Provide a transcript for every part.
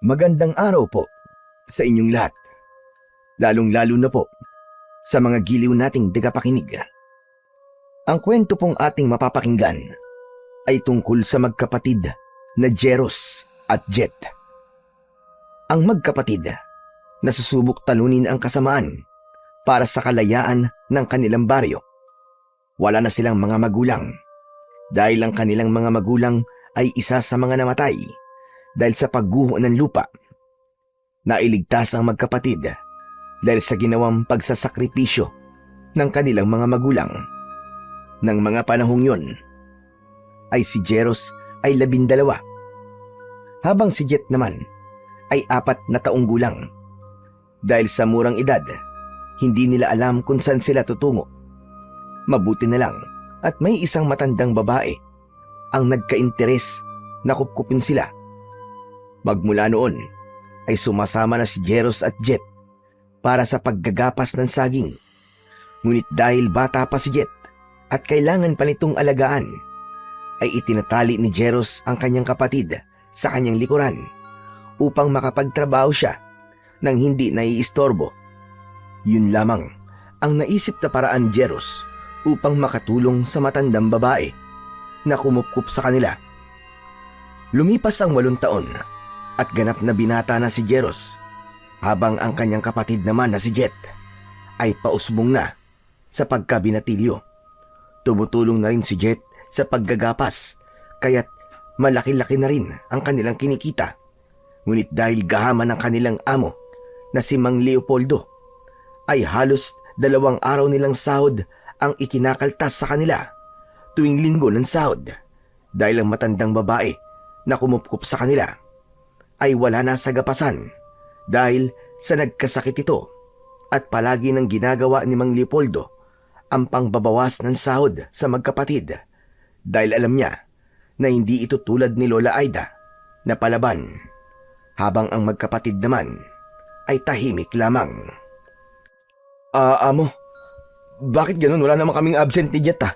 Magandang araw po sa inyong lahat, lalong-lalo na po sa mga giliw nating tagapakinig. Ang kwento pong ating mapapakinggan ay tungkol sa magkapatid na Jeros at Jet. Ang magkapatid na susubok talunin ang kasamaan para sa kalayaan ng kanilang baryo. Wala na silang mga magulang dahil ang kanilang mga magulang ay isa sa mga namatay dahil sa pagguho ng lupa. Nailigtas ang magkapatid dahil sa ginawang pagsasakripisyo ng kanilang mga magulang. Nang mga panahong yon, ay si Jeros ay 12, habang si Jet naman ay 4 na taong gulang. Dahil sa murang edad, hindi nila alam kung saan sila tutungo. Mabuti na lang at may isang matandang babae ang nagka-interes na kupkupin sila. Magmula noon ay sumasama na si Jeros at Jet para sa paggagapas ng saging. Ngunit dahil bata pa si Jet at kailangan pa nitong alagaan, ay itinatali ni Jeros ang kanyang kapatid sa kanyang likuran upang makapagtrabaho siya nang hindi naiistorbo. Yun lamang ang naisip na paraan ni Jeros upang makatulong sa matandang babae na kumupkup sa kanila. Lumipas ang 8 taon at ganap na binata na si Jeros, habang ang kanyang kapatid naman na si Jet ay pausbong na sa pagkabinatilyo. Tumutulong na rin si Jet sa paggagapas, kaya't malaki-laki na rin ang kanilang kinikita. Ngunit dahil gahaman ng kanilang amo na si Mang Leopoldo, ay halos 2 araw nilang sahod ang ikinakaltas sa kanila tuwing linggo ng sahod, dahil ang matandang babae na kumupkup sa kanila ay wala na sa gapasan dahil sa nagkasakit ito, at palagi nang ginagawa ni Mang Leopoldo ang pangbabawas ng sahod sa magkapatid dahil alam niya na hindi ito tulad ni Lola Aida na palaban, habang ang magkapatid naman ay tahimik lamang. Amo, bakit ganun? Wala naman kaming absent ni Jet ah.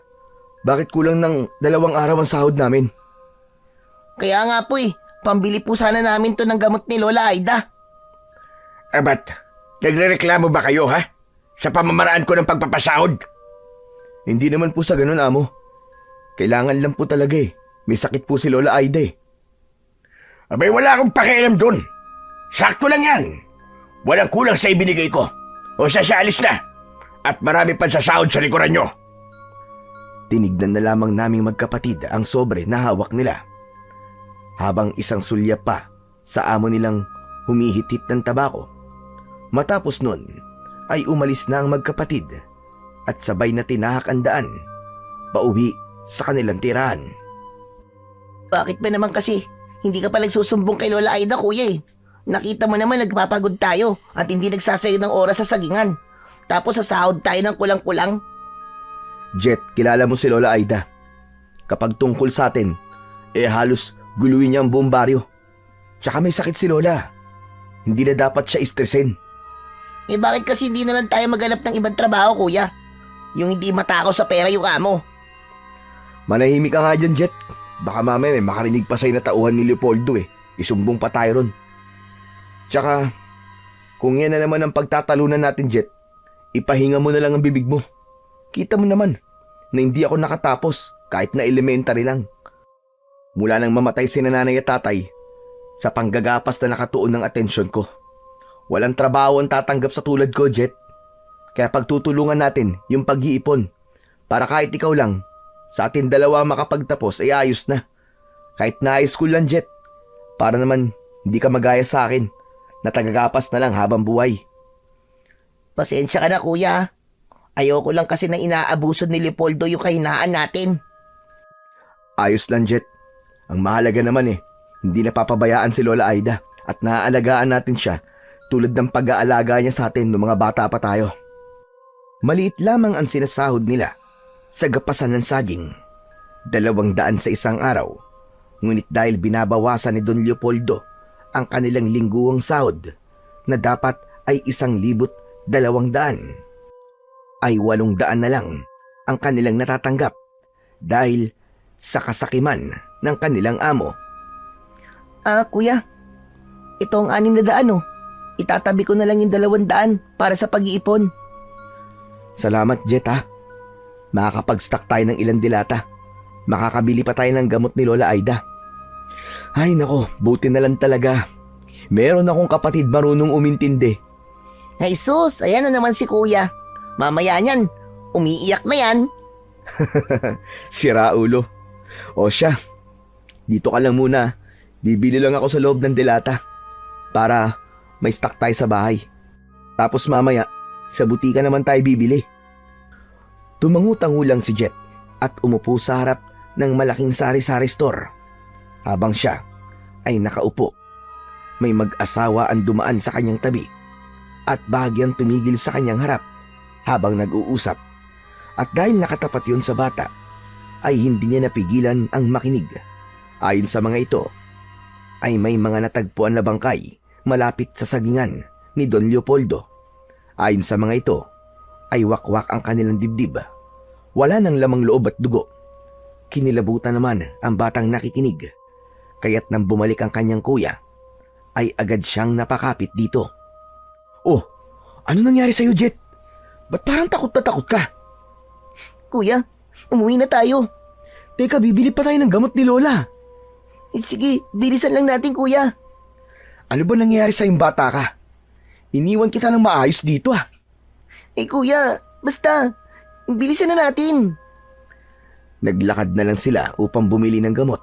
Bakit kulang ng 2 araw ang sahod namin? Kaya nga po pambili po sana namin to ng gamot ni Lola Aida. Ba't nagrereklamo ba kayo ha? Sa pamamaraan ko ng pagpapasahod? Hindi naman po sa ganun, amo. Kailangan lang po talaga eh. May sakit po si Lola Aida eh. Abay, wala akong pakialam dun. Sakto lang yan. Walang kulang sa ibinigay ko. O siya alis na. At marami pa sa sahod sa likuran nyo. Tinignan na lamang naming magkapatid ang sobre na hawak nila, habang isang sulyap pa sa amo nilang humihitit ng tabako. Matapos nun ay umalis na ang magkapatid at sabay na tinahak ang daan pauwi sa kanilang tirahan. Bakit ba naman kasi hindi ka pa nagsusumbong kay Lola Aida, kuya Nakita mo naman nagpapagod tayo at hindi nagsasayo ng oras sa sagingan. Tapos sa sahod tayo ng kulang-kulang. Jet, kilala mo si Lola Aida. Kapag tungkol sa atin, halos guluhin niya ang buong baryo. Tsaka may sakit si Lola. Hindi na dapat siya istresin. Bakit kasi hindi na lang tayo maghanap ng ibang trabaho, kuya? Yung hindi matakaw sa pera yung amo. Manahimik ka nga dyan, Jet. Baka mamaya may makarinig pa sa'yo na tauhan ni Leopoldo Isumbong pa tayo ron. Tsaka, kung yan na naman ang pagtatalunan natin, Jet, ipahinga mo na lang ang bibig mo. Kita mo naman na hindi ako nakatapos kahit na elementary lang. Mula nang mamatay si nanay at tatay, sa panggagapas na nakatuon ng atensyon ko. Walang trabaho ang tatanggap sa tulad ko, Jet. Kaya pagtutulungan natin yung pag-iipon para kahit ikaw lang, sa atin 2 makapagtapos ay ayos na. Kahit na high school lang, Jet. Para naman hindi ka magaya sa akin na tagagapas na lang habang buhay. Pasensya ka na, kuya. Ayoko lang kasi na inaabuso ni Leopoldo yung kahinaan natin. Ayos lang, Jet. Ang mahalaga naman hindi napapabayaan si Lola Aida at naaalagaan natin siya tulad ng pag-aalaga niya sa atin noong mga bata pa tayo. Maliit lamang ang sinasahod nila sa gapasan ng saging. 200 sa isang araw. Ngunit dahil binabawasan ni Don Leopoldo ang kanilang lingguang sahod na dapat ay 1,200, ay 800 na lang ang kanilang natatanggap dahil sa kasakiman ng kanilang amo. Kuya, ito ang 600 oh. Itatabi ko na lang yung 200 para sa pag-iipon. Salamat, Jet ha. Makakapag-stock tayo ng ilang dilata. Makakabili pa tayo ng gamot ni Lola Aida. Ay nako, buti na lang talaga. Meron akong kapatid marunong umintindi. Jesus, ayan na naman si kuya. Mamaya niyan, umiiyak na yan. Sira ulo. O siya, dito ka lang muna. Bibili lang ako sa loob ng dilata para may stock tayo sa bahay. Tapos mamaya, sa butika naman tayo bibili. Tumangutango lang si Jet at umupo sa harap ng malaking sari-sari store. Habang siya ay nakaupo, may mag-asawa ang dumaan sa kanyang tabi at bahagyang tumigil sa kanyang harap habang nag-uusap. At dahil nakatapat yun sa bata, ay hindi niya napigilan ang makinig. Ayon sa mga ito, ay may mga natagpuan na bangkay malapit sa sagingan ni Don Leopoldo. Ayon sa mga ito, ay wakwak ang kanilang dibdib. Wala nang lamang loob at dugo. Kinilabutan naman ang batang nakikinig. Kaya't nang bumalik ang kanyang kuya, ay agad siyang napakapit dito. Oh, ano nangyari sa'yo, Jet? Ba't parang takot na takot ka? Kuya, umuwi na tayo. Teka, bibili pa tayo ng gamot ni Lola. Sige, bilisan lang natin kuya. Ano ba nangyari sa bata ka? Iniwan kita ng maayos dito ah. Kuya, basta, bilisan na natin. Naglakad na lang sila upang bumili ng gamot.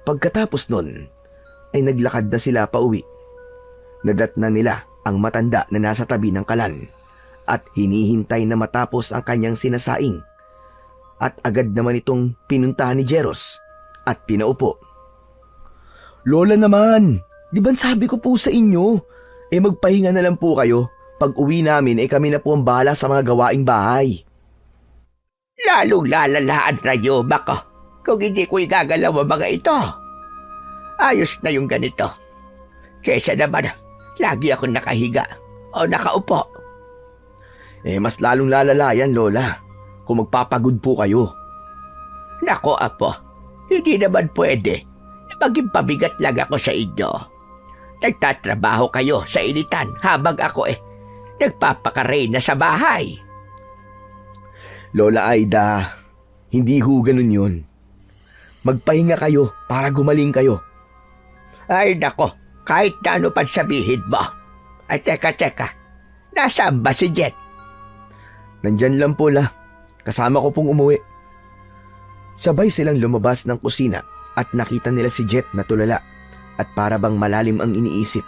Pagkatapos nun, ay naglakad na sila pauwi. Nadatna nila ang matanda na nasa tabi ng kalan at hinihintay na matapos ang kanyang sinasaing. At agad naman itong pinuntahan ni Jeros at pinaupo. Lola naman, di ba sabi ko po sa inyo, magpahinga na lang po kayo. Pag uwi namin kami na po ang bahala sa mga gawaing bahay. Lalong lalalaan na yung bako kung hindi ko igagalaw ang mga ito. Ayos na yung ganito. Kesa naman, lagi ako nakahiga o nakaupo. Mas lalong lalala yan, Lola, kung magpapagod po kayo. Nako, apo, hindi naman pwede na maging pabigat lang ako sa inyo. Nagtatrabaho kayo sa initan habang ako nagpapakaray na sa bahay. Lola Aida, hindi ho ganun yun. Magpahinga kayo para gumaling kayo. Ay nako, kahit na ano pang sabihin mo. Ay teka, nasaan ba si Jet? Nandyan lang po la, kasama ko pong umuwi. Sabay silang lumabas ng kusina at nakita nila si Jet na tulala at para bang malalim ang iniisip.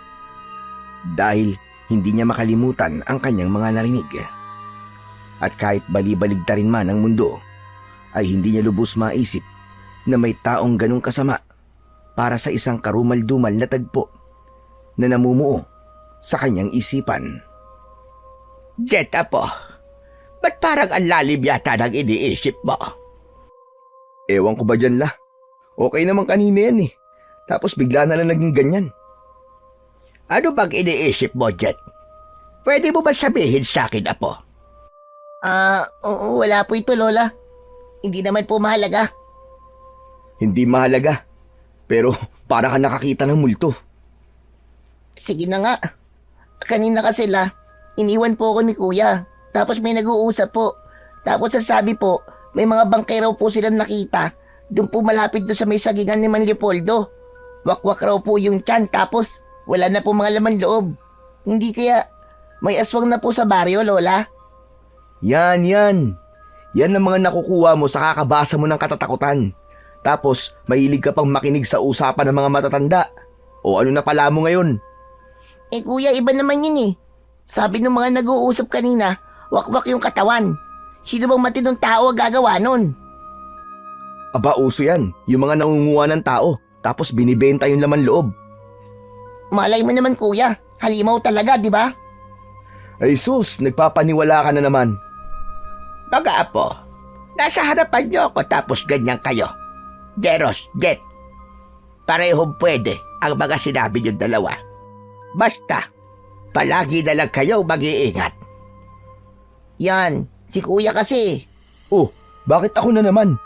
Dahil hindi niya makalimutan ang kanyang mga narinig. At kahit balibaligta rin man ang mundo, ay hindi niya lubos maisip na may taong ganong kasama para sa isang karumal-dumal na tagpo na namumuo sa kanyang isipan. Jet, apo, ba't parang ang lalim yata ng iniisip mo? Ewan ko ba dyan la? Okay naman kanina yan Tapos bigla na lang naging ganyan. Ano bang iniisip mo, Jet? Pwede mo ba sabihin sa akin, apo? Wala po ito, Lola. Hindi naman po mahalaga. Hindi mahalaga, pero para ka nakakita ng multo. Sige na nga. Kanina kasi iniwan po ako ni Kuya. Tapos may nag-uusap po. Tapos sasabi po, may mga bangkay raw po silang nakita. Doon po malapit doon sa may sagingan ni Man Leopoldo. Wakwak raw po yung tiyan, tapos wala na po mga laman loob. Hindi kaya may aswang na po sa baryo, Lola? Yan. Yan ang mga nakukuha mo sa kakabasa mo ng katatakutan. Tapos mahilig ka pang makinig sa usapan ng mga matatanda. O ano na pala mo ngayon? Kuya, iba naman yun Sabi ng mga nag-uusap kanina, wakwak yung katawan. Sino bang matinong tao ang gagawa nun? Aba, uso yan. Yung mga nangunguha ng tao, tapos binibenta yung laman loob. Malay mo naman, Kuya. Halimaw talaga, di ba? Ay sus, nagpapaniwala ka na naman. Mga apo, nasa harapan niyo ako tapos ganyan kayo. Jeros, Jet, parehong pwede ang mga sinabi niyong dalawa. Basta, palagi na lang kayo mag-iingat. Yan, si Kuya kasi. Oh, bakit ako na naman?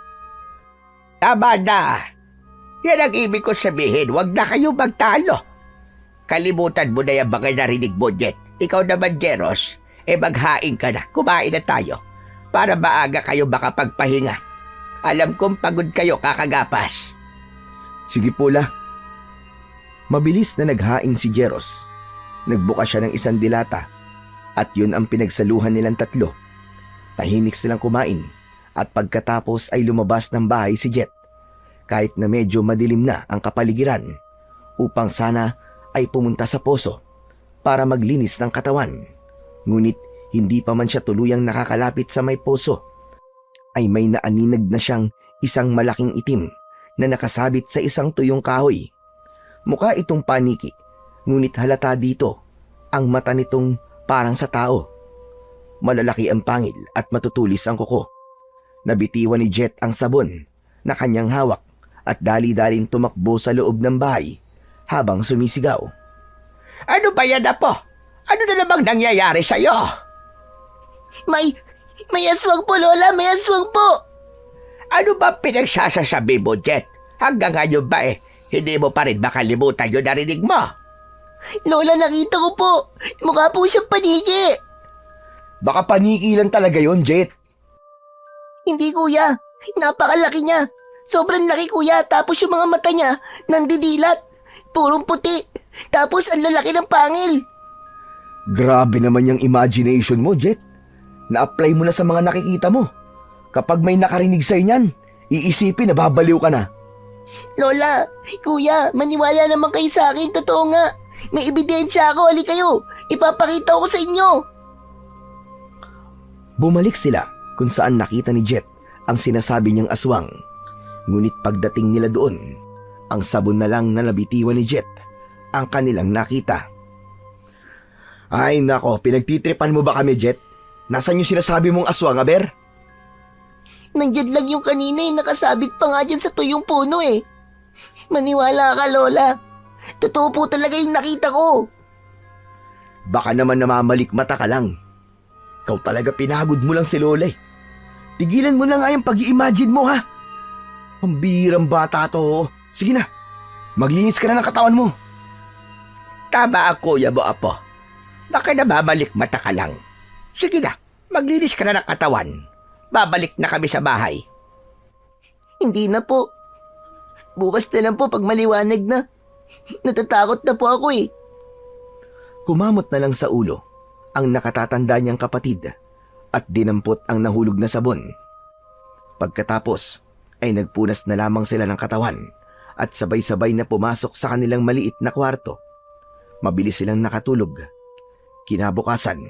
Tama na. Yan ang ibig ko sabihin, huwag na kayo magtalo. Kalimutan mo na yung mga narinig mo, Jet. Ikaw naman, Jeros, maghain ka na. Kumain na tayo para maaga kayo makapagpahinga. Alam kong pagod kayo kakagapas. Sige po la. Mabilis na naghain si Jeros. Nagbuka siya ng isang dilata at yun ang pinagsaluhan nilang tatlo. Tahimik silang kumain at pagkatapos ay lumabas ng bahay si Jet kahit na medyo madilim na ang kapaligiran upang sana ay pumunta sa poso para maglinis ng katawan. Ngunit hindi pa man siya tuluyang nakakalapit sa may poso ay may naaninag na siyang isang malaking itim na nakasabit sa isang tuyong kahoy. Mukha itong paniki, ngunit halata dito ang mata nitong parang sa tao. Malalaki ang pangil at matutulis ang kuko. Nabitiwan ni Jet ang sabon na kanyang hawak at dali-daling tumakbo sa loob ng bahay habang sumisigaw. Ano ba yan, Apo? Ano na namang nangyayari sa'yo? May aswang po, Lola. May aswang po. Ano ba pinagsasasabi mo, Jet? Hanggang ngayon ba hindi mo pa rin makalimutan yung narinig mo? Lola, nakita ko po. Mukha po siyang paniki. Baka paniki lang talaga yon, Jet. Hindi, kuya. Napakalaki niya. Sobrang laki, kuya. Tapos yung mga mata niya, nandidilat. Purong puti. Tapos ang lalaki ng pangil. Grabe naman yung imagination mo, Jet. Na-apply mo na sa mga nakikita mo. Kapag may nakarinig sa'yo niyan, iisipin na babaliw ka na. Lola, kuya, maniwala naman kayo sa akin. Totoo nga. May ebidensya ako. Ali kayo. Ipapakita ko sa inyo. Bumalik sila kung saan nakita ni Jet ang sinasabi niyang aswang. Ngunit pagdating nila doon, ang sabon na lang na nabitiwan ni Jet ang kanilang nakita. Ay nako, pinagtitripan mo ba kami, Jet? Nasaan yung sinasabi mong aswang, Aber? Nandyan lang yung kanina nakasabit pa nga dyan sa tuyong puno eh. Maniwala ka, Lola. Totoo po talaga yung nakita ko. Baka naman namamalikmata ka lang. Ikaw talaga pinagod mo lang si Lola eh. Tigilan mo na nga yung pag-i-imagine mo, ha? Ang birang bata to. Sige na, maglinis ka na ng katawan mo. Tama ang kuya mo, Apo. Baka nababalik mata ka lang. Sige na, maglinis ka na ng katawan. Babalik na kami sa bahay. Hindi na po. Bukas na lang po pag maliwanag na. Natatakot na po ako eh. Kumamot na lang sa ulo ang nakatatanda niyang kapatid at dinampot ang nahulog na sabon. Pagkatapos ay nagpunas na lamang sila ng katawan at sabay-sabay na pumasok sa kanilang maliit na kwarto. Mabilis silang nakatulog. Kinabukasan,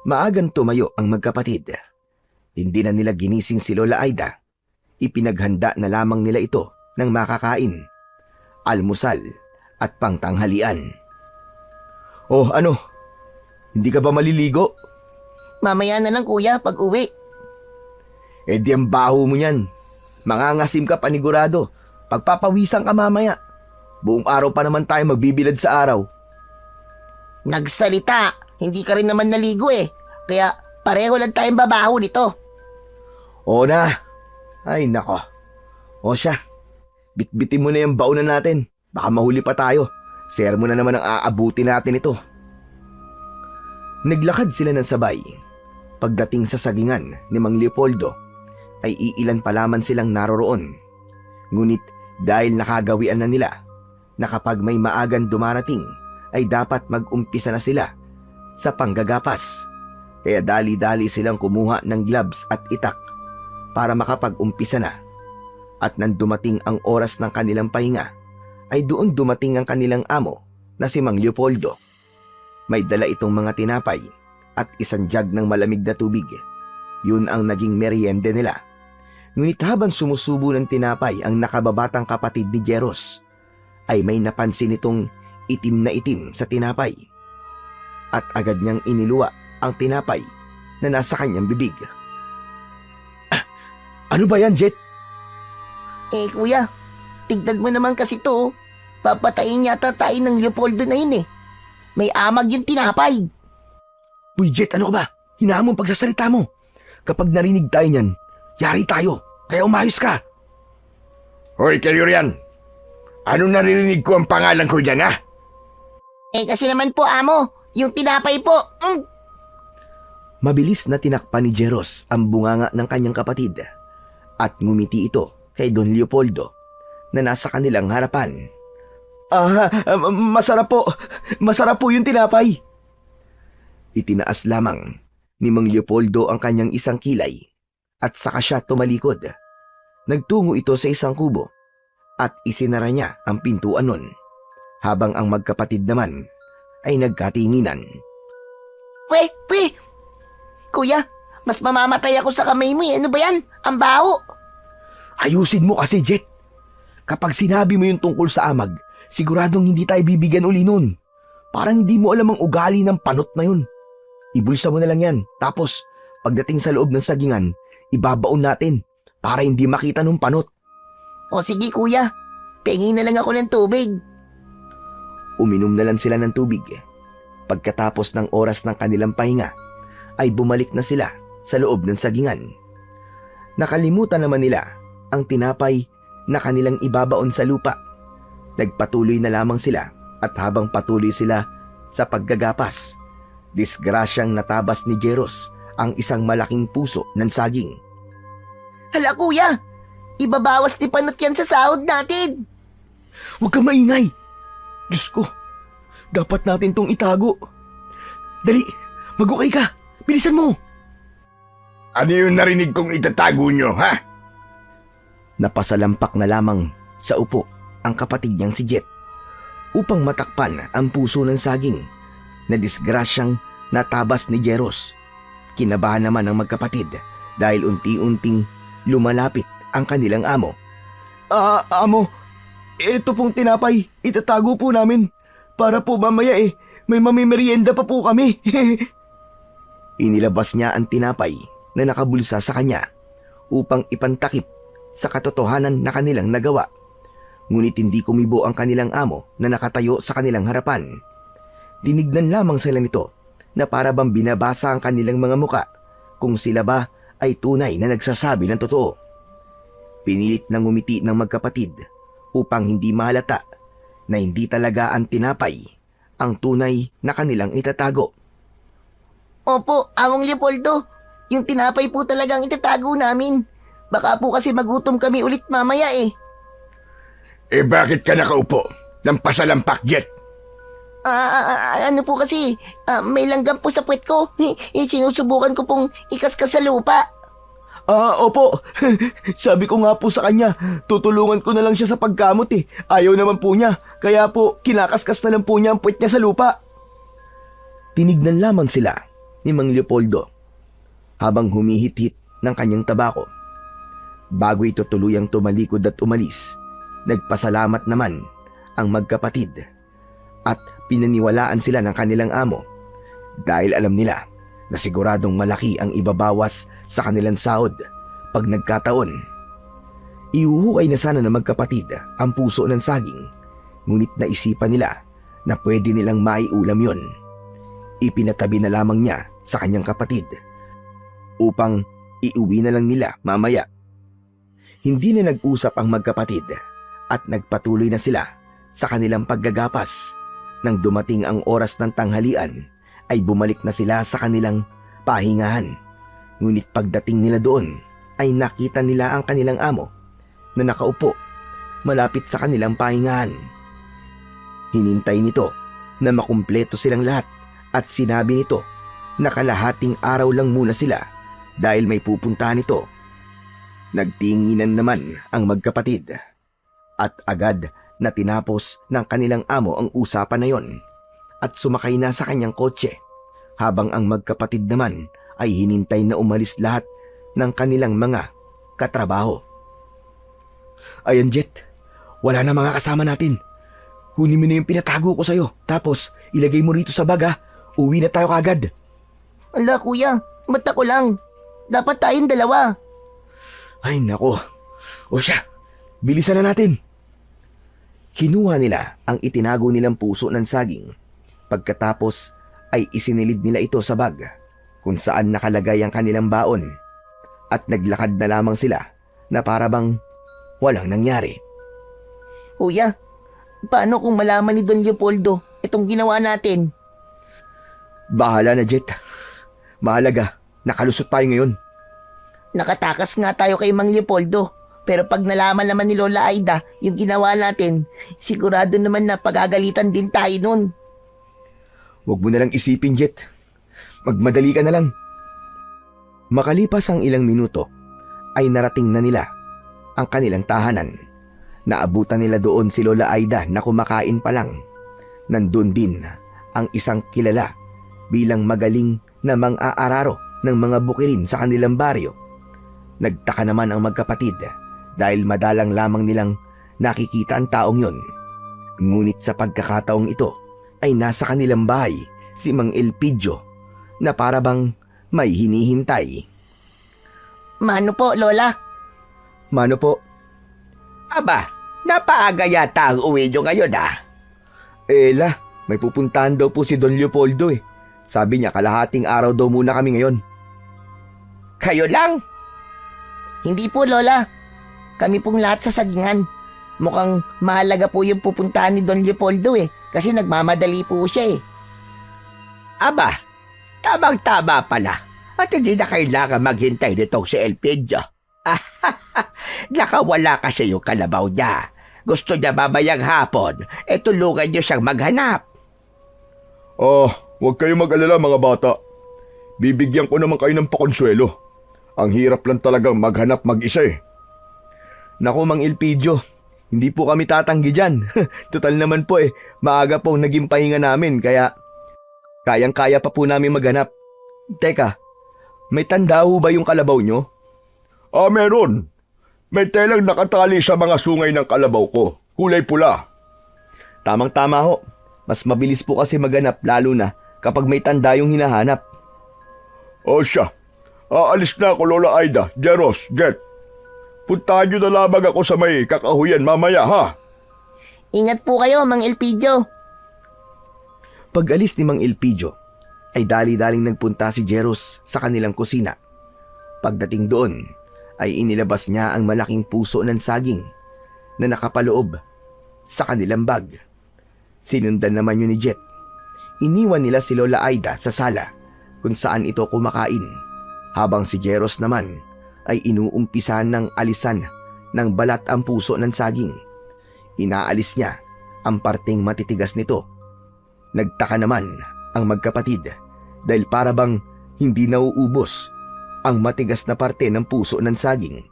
maagang tumayo ang magkapatid. Hindi na nila ginising si Lola Aida. Ipinaghanda na lamang nila ito ng makakain, almusal at pangtanghalian. Oh, ano? Hindi ka ba maliligo? Mamaya na lang kuya pag uwi. Eh di ang baho mo yan. Mangangasim ka panigurado. Pagpapawisan ka mamaya. Buong araw pa naman tayo magbibilad sa araw. Nagsalita. Hindi ka rin naman naligo eh. Kaya pareho lang tayong babaho nito. Oo na. Ay nako. O siya. Bitbitin mo na yung baunan natin. Baka mahuli pa tayo. Sermo na naman ang aabuti natin ito. Naglakad sila ng sabay. Pagdating sa sagingan ni Mang Leopoldo, ay iilan pa lamang silang naroroon. Ngunit dahil nakagawian na nila na kapag may maagang dumarating ay dapat mag-umpisa na sila sa panggagapas. Kaya dali-dali silang kumuha ng gloves at itak para makapag-umpisa na. At nang dumating ang oras ng kanilang pahinga, ay doon dumating ang kanilang amo na si Mang Leopoldo. May dala itong mga tinapay at isang jug ng malamig na tubig. Yun ang naging merienda nila. Ngunit habang sumusubo ng tinapay ang nakababatang kapatid ni Jeros, ay may napansin itong itim na itim sa tinapay. At agad niyang iniluwa ang tinapay na nasa kanyang bibig. Ano ba yan, Jet? Eh kuya, tignan mo naman kasi to. Papatayin yata tayo ng Leopoldo na yun eh. May amag yung tinapay. Uy, Jet, ano ka ba? Hinahamon pagsasalita mo. Kapag narinig tayo niyan, yari tayo. Kaya umayos ka. Hoy kayo riyan. Anong naririnig ko ang pangalan ko dyan, ha? Kasi naman po, amo, yung tinapay po. Mabilis na tinakpan ni Jeros ang bunganga ng kanyang kapatid at ngumiti ito kay Don Leopoldo na nasa kanilang harapan. Masarap po. Masarap po yung tinapay. Itinaas lamang ni Mang Leopoldo ang kanyang isang kilay at saka siya tumalikod. Nagtungo ito sa isang kubo at isinara niya ang pintuan nun habang ang magkapatid naman ay nagkatinginan. Pwe! Kuya, mas mamamatay ako sa kamay mo eh. Ano ba yan? Ang baho. Ayusin mo kasi, Jet. Kapag sinabi mo yung tungkol sa amag, siguradong hindi tayo bibigyan uli nun. Parang hindi mo alam ang ugali ng panot na yun. Ibulsa mo na lang yan. Tapos, pagdating sa loob ng sagingan, ibabaon natin para hindi makita ng panot. O sige kuya, pengin na lang ako ng tubig. Uminom na lang sila ng tubig. Pagkatapos ng oras ng kanilang pahinga, ay bumalik na sila sa loob ng sagingan. Nakalimutan naman nila ang tinapay na kanilang ibabaon sa lupa. Nagpatuloy na lamang sila at habang patuloy sila sa paggagapas, disgrasyang natabas ni Jeros ang isang malaking puso ng saging. Hala kuya, ibabawas ni Panot yan sa sahod natin. Huwag kang maingay! Diyos ko, dapat natin tong itago. Dali, mag-ukay ka! Bilisan mo! Ano yung narinig kong itatago nyo, ha? Napasalampak na lamang sa upo ang kapatid niyang si Jet upang matakpan ang puso ng saging na disgrasyang natabas ni Jeros. Kinabahan naman ang magkapatid dahil unti-unting lumalapit ang kanilang amo. Amo, ito pong tinapay, itatago po namin para po mamaya may mamimerienda pa po kami. Inilabas niya ang tinapay na nakabulsa sa kanya upang ipantakip sa katotohanan na kanilang nagawa. Ngunit hindi kumibo ang kanilang amo na nakatayo sa kanilang harapan. Tinignan lamang sila nito na para bang binabasa ang kanilang mga muka kung sila ba ay tunay na nagsasabi ng totoo. Pinilit na ngumiti ng magkapatid upang hindi mahalata na hindi talaga ang tinapay ang tunay na kanilang itatago. Opo, Among Leopoldo, yung tinapay po talagang itatago namin. Baka po kasi magutom kami ulit mamaya eh. Bakit ka nakaupo? Nang pasalampak, Jet? Ano po kasi, may langgam po sa puwet ko. Sinusubukan ko pong ikaskas sa lupa. Opo. Sabi ko nga po sa kanya, tutulungan ko na lang siya sa pagkamot eh. Ayaw naman po niya, kaya po kinakaskas na lang po niya ang puwet niya sa lupa. Tinignan lamang sila ni Mang Leopoldo habang humihit-hit ng kanyang tabako. Bago ito tuluyang tumalikod at umalis, nagpasalamat naman ang magkapatid at pinaniwalaan sila ng kanilang amo dahil alam nila na siguradong malaki ang ibabawas sa kanilang sahod pag nagkataon. Iuhukay na sana ng magkapatid ang puso ng saging, ngunit naisipan nila na pwede nilang maiulam yon. Ipinatabi na lamang niya sa kanyang kapatid upang iuwi na lang nila mamaya. Hindi na nag-usap ang magkapatid at nagpatuloy na sila sa kanilang paggagapas. Nang dumating ang oras ng tanghalian ay bumalik na sila sa kanilang pahingahan. Ngunit pagdating nila doon ay nakita nila ang kanilang amo na nakaupo malapit sa kanilang pahingahan. Hinintay nito na makumpleto silang lahat at sinabi nito na kalahating araw lang muna sila dahil may pupuntahan ito. Nagtinginan naman ang magkapatid at agad na tinapos ng kanilang amo ang usapan na yon at sumakay na sa kanyang kotse habang ang magkapatid naman ay hinintay na umalis lahat ng kanilang mga katrabaho. Ayan Jet, wala na mga kasama natin. Kunin mo na yung pinatago ko sa'yo tapos ilagay mo rito sa bag ha. Uwi na tayo kagad. Ala kuya, ba't ako lang? Dapat tayong dalawa. Ay nako, o siya, bilisan na natin. Kinuha nila ang itinago nilang puso ng saging. Pagkatapos ay isinilid nila ito sa bag kung saan nakalagay ang kanilang baon at naglakad na lamang sila na para bang walang nangyari. Kuya, paano kung malaman ni Don Leopoldo itong ginawa natin. Bahala na, Jet. Mahalaga, nakalusot tayo ngayon. Nakatakas nga tayo kay Mang Leopoldo. Pero pag nalaman naman ni Lola Aida yung ginawa natin, sigurado naman na pagagalitan din tayo nun. Huwag mo nalang isipin, Jet. Magmadali ka na lang. Makalipas ang ilang minuto, ay narating na nila ang kanilang tahanan. Naabutan nila doon si Lola Aida na kumakain pa lang. Nandun din ang isang kilala bilang magaling na mang-aararo ng mga bukirin sa kanilang baryo. Nagtaka naman ang magkapatid dahil madalang lamang nilang nakikita ang taong yon. Ngunit sa pagkakataong ito ay nasa kanilang bahay si Mang Elpidio na para bang may hinihintay. Mano po, Lola? Mano po? Aba, napaaga yata ang uwi nyo ngayon Ela, may pupuntahan daw po si Don Leopoldo eh. Sabi niya kalahating araw daw muna kami ngayon. Kayo lang? Hindi po, Lola. Kami pong lahat sa sagingan. Mukhang mahalaga po yung pupuntahan ni Don Leopoldo kasi nagmamadali po siya Aba, tamang-tama pala. At hindi na kailangan maghintay nitong si Elpidio. Nakawala kasi yung kalabaw niya. Gusto niya mamayang hapon, tulungan niyo siyang maghanap. Huwag kayong mag-alala mga bata. Bibigyan ko naman kayo ng pakonsuelo. Ang hirap lang talagang maghanap mag-isa Naku, Mang Elpidio, hindi po kami tatanggi dyan. Total naman po maaga pong naging pahinga namin kaya kayang-kaya pa po namin maghanap. Teka, may tanda ho ba yung kalabaw nyo? Meron. May telang nakatali sa mga sungay ng kalabaw ko. Kulay pula. Tamang-tama ho. Mas mabilis po kasi maghanap lalo na kapag may tanda yung hinahanap. Siya. Aalis na ako, Lola Aida, Jeros, Jet. Puntahan nyo na lamang ako sa may kakahuyan mamaya, ha? Ingat po kayo, Mang Elpidio. Pag-alis ni Mang Elpidio, ay dali-daling nagpunta si Jeros sa kanilang kusina. Pagdating doon, ay inilabas niya ang malaking puso ng saging na nakapaloob sa kanilang bag. Sinundan naman yun ni Jet. Iniwan nila si Lola Aida sa sala kung saan ito kumakain. Habang si Jeros naman ay inuumpisan ng alisan ng balat ang puso ng saging. Inaalis niya ang parteng matitigas nito. Nagtaka naman ang magkapatid dahil para bang hindi nauubos ang matigas na parte ng puso ng saging.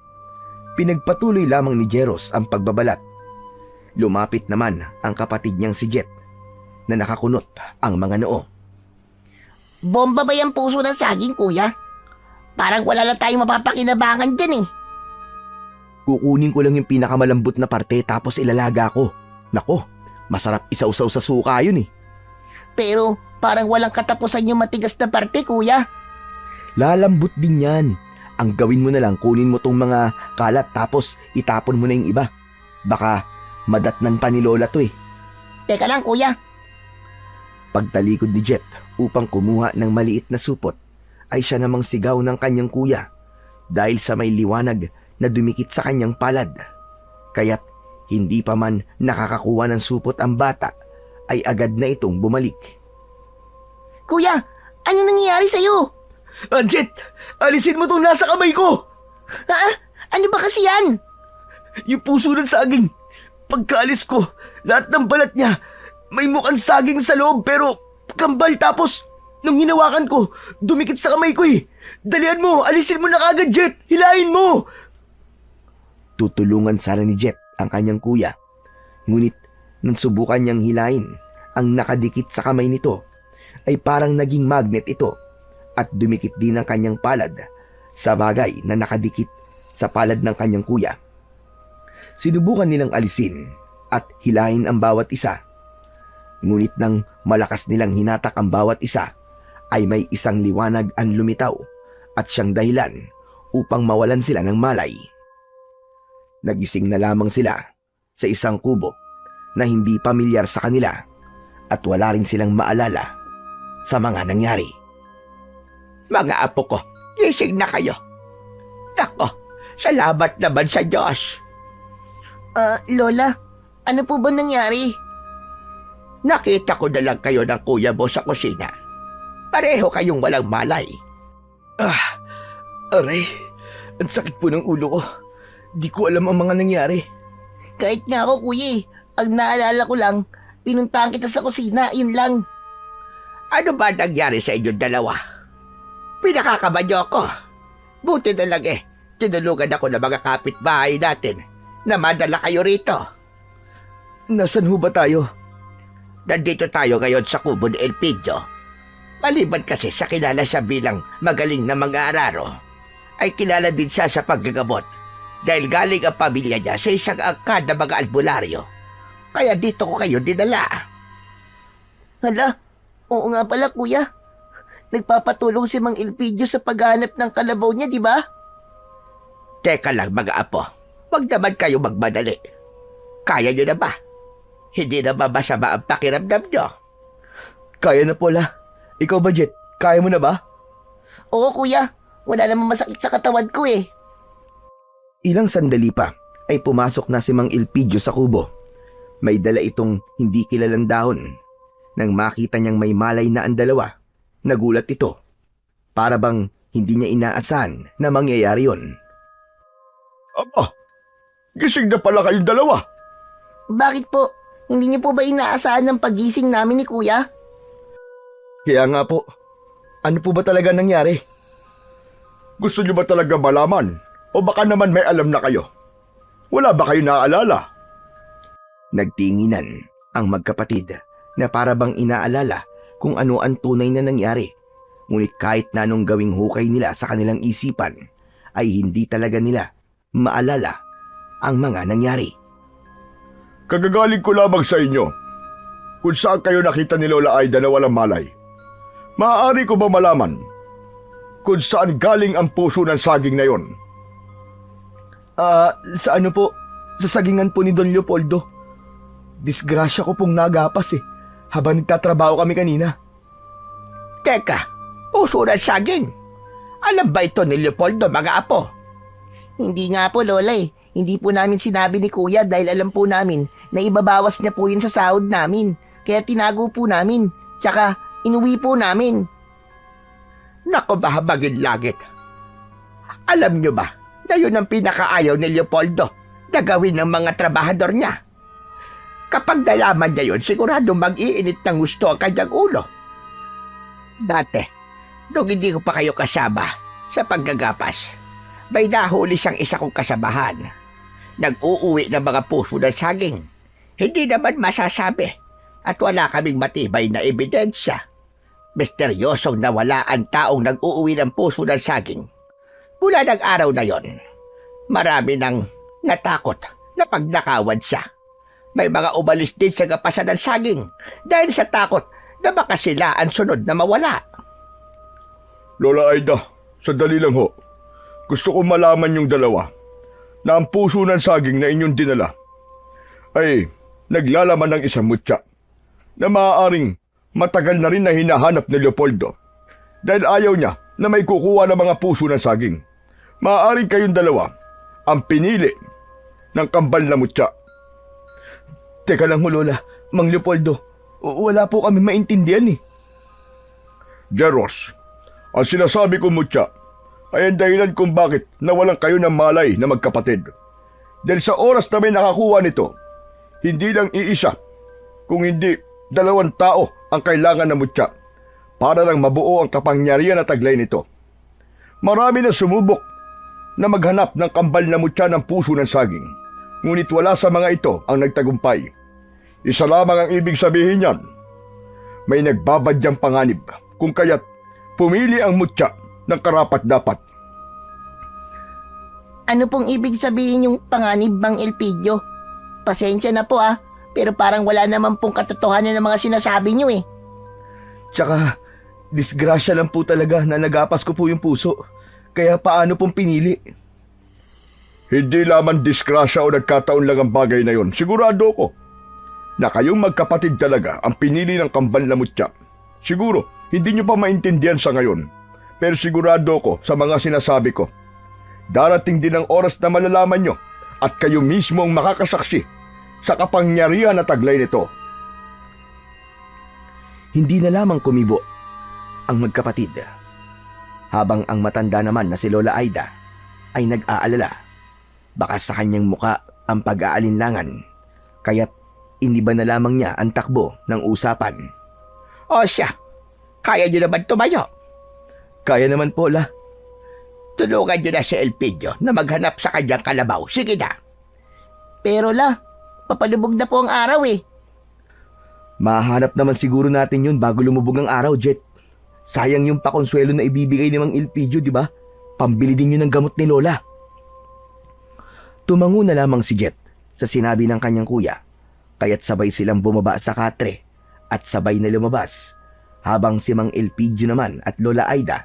Pinagpatuloy lamang ni Jeros ang pagbabalat. Lumapit naman ang kapatid niyang si Jet na nakakunot ang mga noo. Bomba ba yung puso ng saging, kuya? Parang wala lang tayong mapapakinabangan dyan Kukunin ko lang yung pinakamalambot na parte tapos ilalaga ko. Nako, masarap isausaw sa suka yun Pero parang walang katapusan yung matigas na parte, kuya. Lalambot din yan. Ang gawin mo na lang, kunin mo tong mga kalat tapos itapon mo na yung iba. Baka madatnan pa ni Lola to Teka lang, kuya. Pagtalikod ni Jet upang kumuha ng maliit na supot, ay siya namang sigaw ng kanyang kuya dahil sa may liwanag na dumikit sa kanyang palad. Kaya't hindi pa man nakakakuha ng supot ang bata, ay agad na itong bumalik. Kuya, ano nangyayari sa'yo? Jet, alisin mo tong nasa kamay ko! Ano ba kasi yan? Yung puso ng saging. Pagkaalis ko, lahat ng balat niya, may mukhang saging sa loob pero kambal tapos nung hinawakan ko, dumikit sa kamay ko Dalian mo, alisin mo na kagad, Jet! Hilahin mo! Tutulungan sana ni Jet ang kanyang kuya. Ngunit nang subukan niyang hilahin ang nakadikit sa kamay nito, ay parang naging magnet ito at dumikit din ang kanyang palad sa bagay na nakadikit sa palad ng kanyang kuya. Sinubukan nilang alisin at hilahin ang bawat isa. Ngunit nang malakas nilang hinatak ang bawat isa, ay may isang liwanag ang lumitaw at siyang dahilan upang mawalan sila ng malay. Nagising na lamang sila sa isang kubo na hindi pamilyar sa kanila at wala rin silang maalala sa mga nangyari. Mga apo ko, gising na kayo. Nako, salamat naman sa Diyos. Lola, ano po ba nangyari? Nakita ko na lang kayo ng kuya mo sa kusina. Pareho kayong walang malay. Aray, ang sakit po ng ulo ko. Di ko alam ang mga nangyari. Kahit nga ako kuya ang naalala ko lang, pinuntahan kita sa kusina, yun lang. Ano ba nangyari sa inyong dalawa? Pinakakaban niyo ako. Buti na lang tinulungan ako ng mga kapitbahay natin na madala kayo rito. Nasaan ho ba tayo? Nandito tayo ngayon sa kubo ni Elpidio. Maliban kasi sa kilala siya bilang magaling na mga araro, ay kilala din siya sa paggagamot dahil galing ang pamilya niya sa isang angkan na mga albularyo. Kaya dito ko kayo dinala. Hala, oo nga pala kuya. Nagpapatulong si Mang Elpidio sa paghahanap ng kalabaw niya, di ba? Teka lang mga apo, wag naman kayo magmadali. Kaya nyo na ba? Hindi na ba masama ang pakiramdam nyo? Kaya na po la. Ikaw ba, Jet? Kaya mo na ba? Oo kuya, wala namang masakit sa katawan ko eh. Ilang sandali pa ay pumasok na si Mang Elpidio sa kubo. May dala itong hindi kilalang dahon. Nang makita niyang may malay na ang dalawa, nagulat ito. Para bang hindi niya inaasahan na mangyayari yon. Aba, gising na pala kayong dalawa. Bakit po? Hindi niyo po ba inaasahan ng pagising namin ni kuya? Kaya nga po, ano po ba talaga nangyari? Gusto niyo ba talaga malaman? O baka naman may alam na kayo? Wala ba kayo naaalala? Nagtinginan ang magkapatid na para bang inaalala kung ano ang tunay na nangyari. Ngunit kahit na anong gawing hukay nila sa kanilang isipan, ay hindi talaga nila maalala ang mga nangyari. Kagagaling ko lamang sa inyo kung saan kayo nakita ni Lola Aida na walang malay. Maaari ko ba malaman kung saan galing ang puso ng saging na yon? Sa ano po? Sa sagingan po ni Don Leopoldo. Disgrasya ko pong nagapas habang nagtatrabaho kami kanina. Teka, puso ng saging. Alam ba ito ni Leopoldo mga apo? Hindi nga po lola Hindi po namin sinabi ni kuya dahil alam po namin na ibabawas niya po yun sa sahod namin. Kaya tinago po namin. Tsaka inuwi po namin. Nako bahabagin langit. Alam nyo ba na yun ang pinakaayaw ni Leopoldo na gawin ng mga trabahador niya? Kapag nalaman niya yun, sigurado mag-iinit ng gusto ang kanyang ulo. Dati, nung hindi ko pa kayo kasama sa paggagapas, may nahuli siyang isa kong kasabahan. Nag-uuwi ng mga puso ng saging. Hindi naman masasabi at wala kaming matibay na ebidensya. Misteryosong nawala ang taong nag-uuwi ng puso ng saging. Mula ng araw na yon, marami nang natakot na pagnakawan siya. May mga umalis din sa gapasan ng saging dahil sa takot na baka sila ang sunod na mawala. Lola Aida, sandali lang ho. Gusto ko malaman yung dalawa na ang puso ng saging na inyong dinala ay naglalaman ng isang mutya na maaaring matagal na rin na hinahanap ni Leopoldo dahil ayaw niya na may kukuha ng mga puso ng saging. Maaaring kayong dalawa ang pinili ng kambal na mutya. Teka lang ho, Lola. Mang Leopoldo, wala po kami maintindihan Jeros, ang sinasabi ko mutya ay ang dahilan kung bakit nawalan kayo ng malay na magkapatid. Dahil sa oras na may nakakuha nito, hindi lang iisa, kung hindi 2 tao ang kailangan ng mutya para lang mabuo ang kapangyarihan na taglay nito. Marami na sumubok na maghanap ng kambal na mutya ng puso ng saging, ngunit wala sa mga ito ang nagtagumpay. Isa lamang ang ibig sabihin niyan. May nagbabadyang panganib kung kaya't pumili ang mutya ng karapat-dapat. Ano pong ibig sabihin yung panganib, Mang Elpidio? Pasensya na po pero parang wala naman pong katotohanan ng mga sinasabi niyo Tsaka, disgrasya lang po talaga na nagapas ko po yung puso. Kaya paano pong pinili? Hindi lamang disgrasya o nagkataon lang ang bagay na yon. Sigurado ko na kayong magkapatid talaga ang pinili ng kambal na mutya. Siguro, hindi nyo pa maintindihan sa ngayon. Pero sigurado ko sa mga sinasabi ko. Darating din ang oras na malalaman nyo at kayo mismo ang makakasaksi sa kapangyarihan na taglay nito. Hindi na lamang kumibo ang magkapatid, habang ang matanda naman na si Lola Aida ay nag-aalala. Baka sa kanyang muka ang pag-aalinlangan, kaya't iniba na lamang niya ang takbo ng usapan. O siya, kaya niyo naman tumayo. Kaya naman po, La. Tulungan niyo na si Elpidio na maghanap sa kanyang kalabaw. Sige na. Pero la, papalubog na po ang araw eh. Mahanap naman siguro natin yun bago lumubog ang araw, Jet. Sayang yung pakonsuelo na ibibigay ni Mang Elpidio, di ba? Pambili din yun ng gamot ni Lola. Tumango na lamang si Jet sa sinabi ng kanyang kuya, kaya't sabay silang bumaba sa katre at sabay na lumabas, habang si Mang Elpidio naman at Lola Aida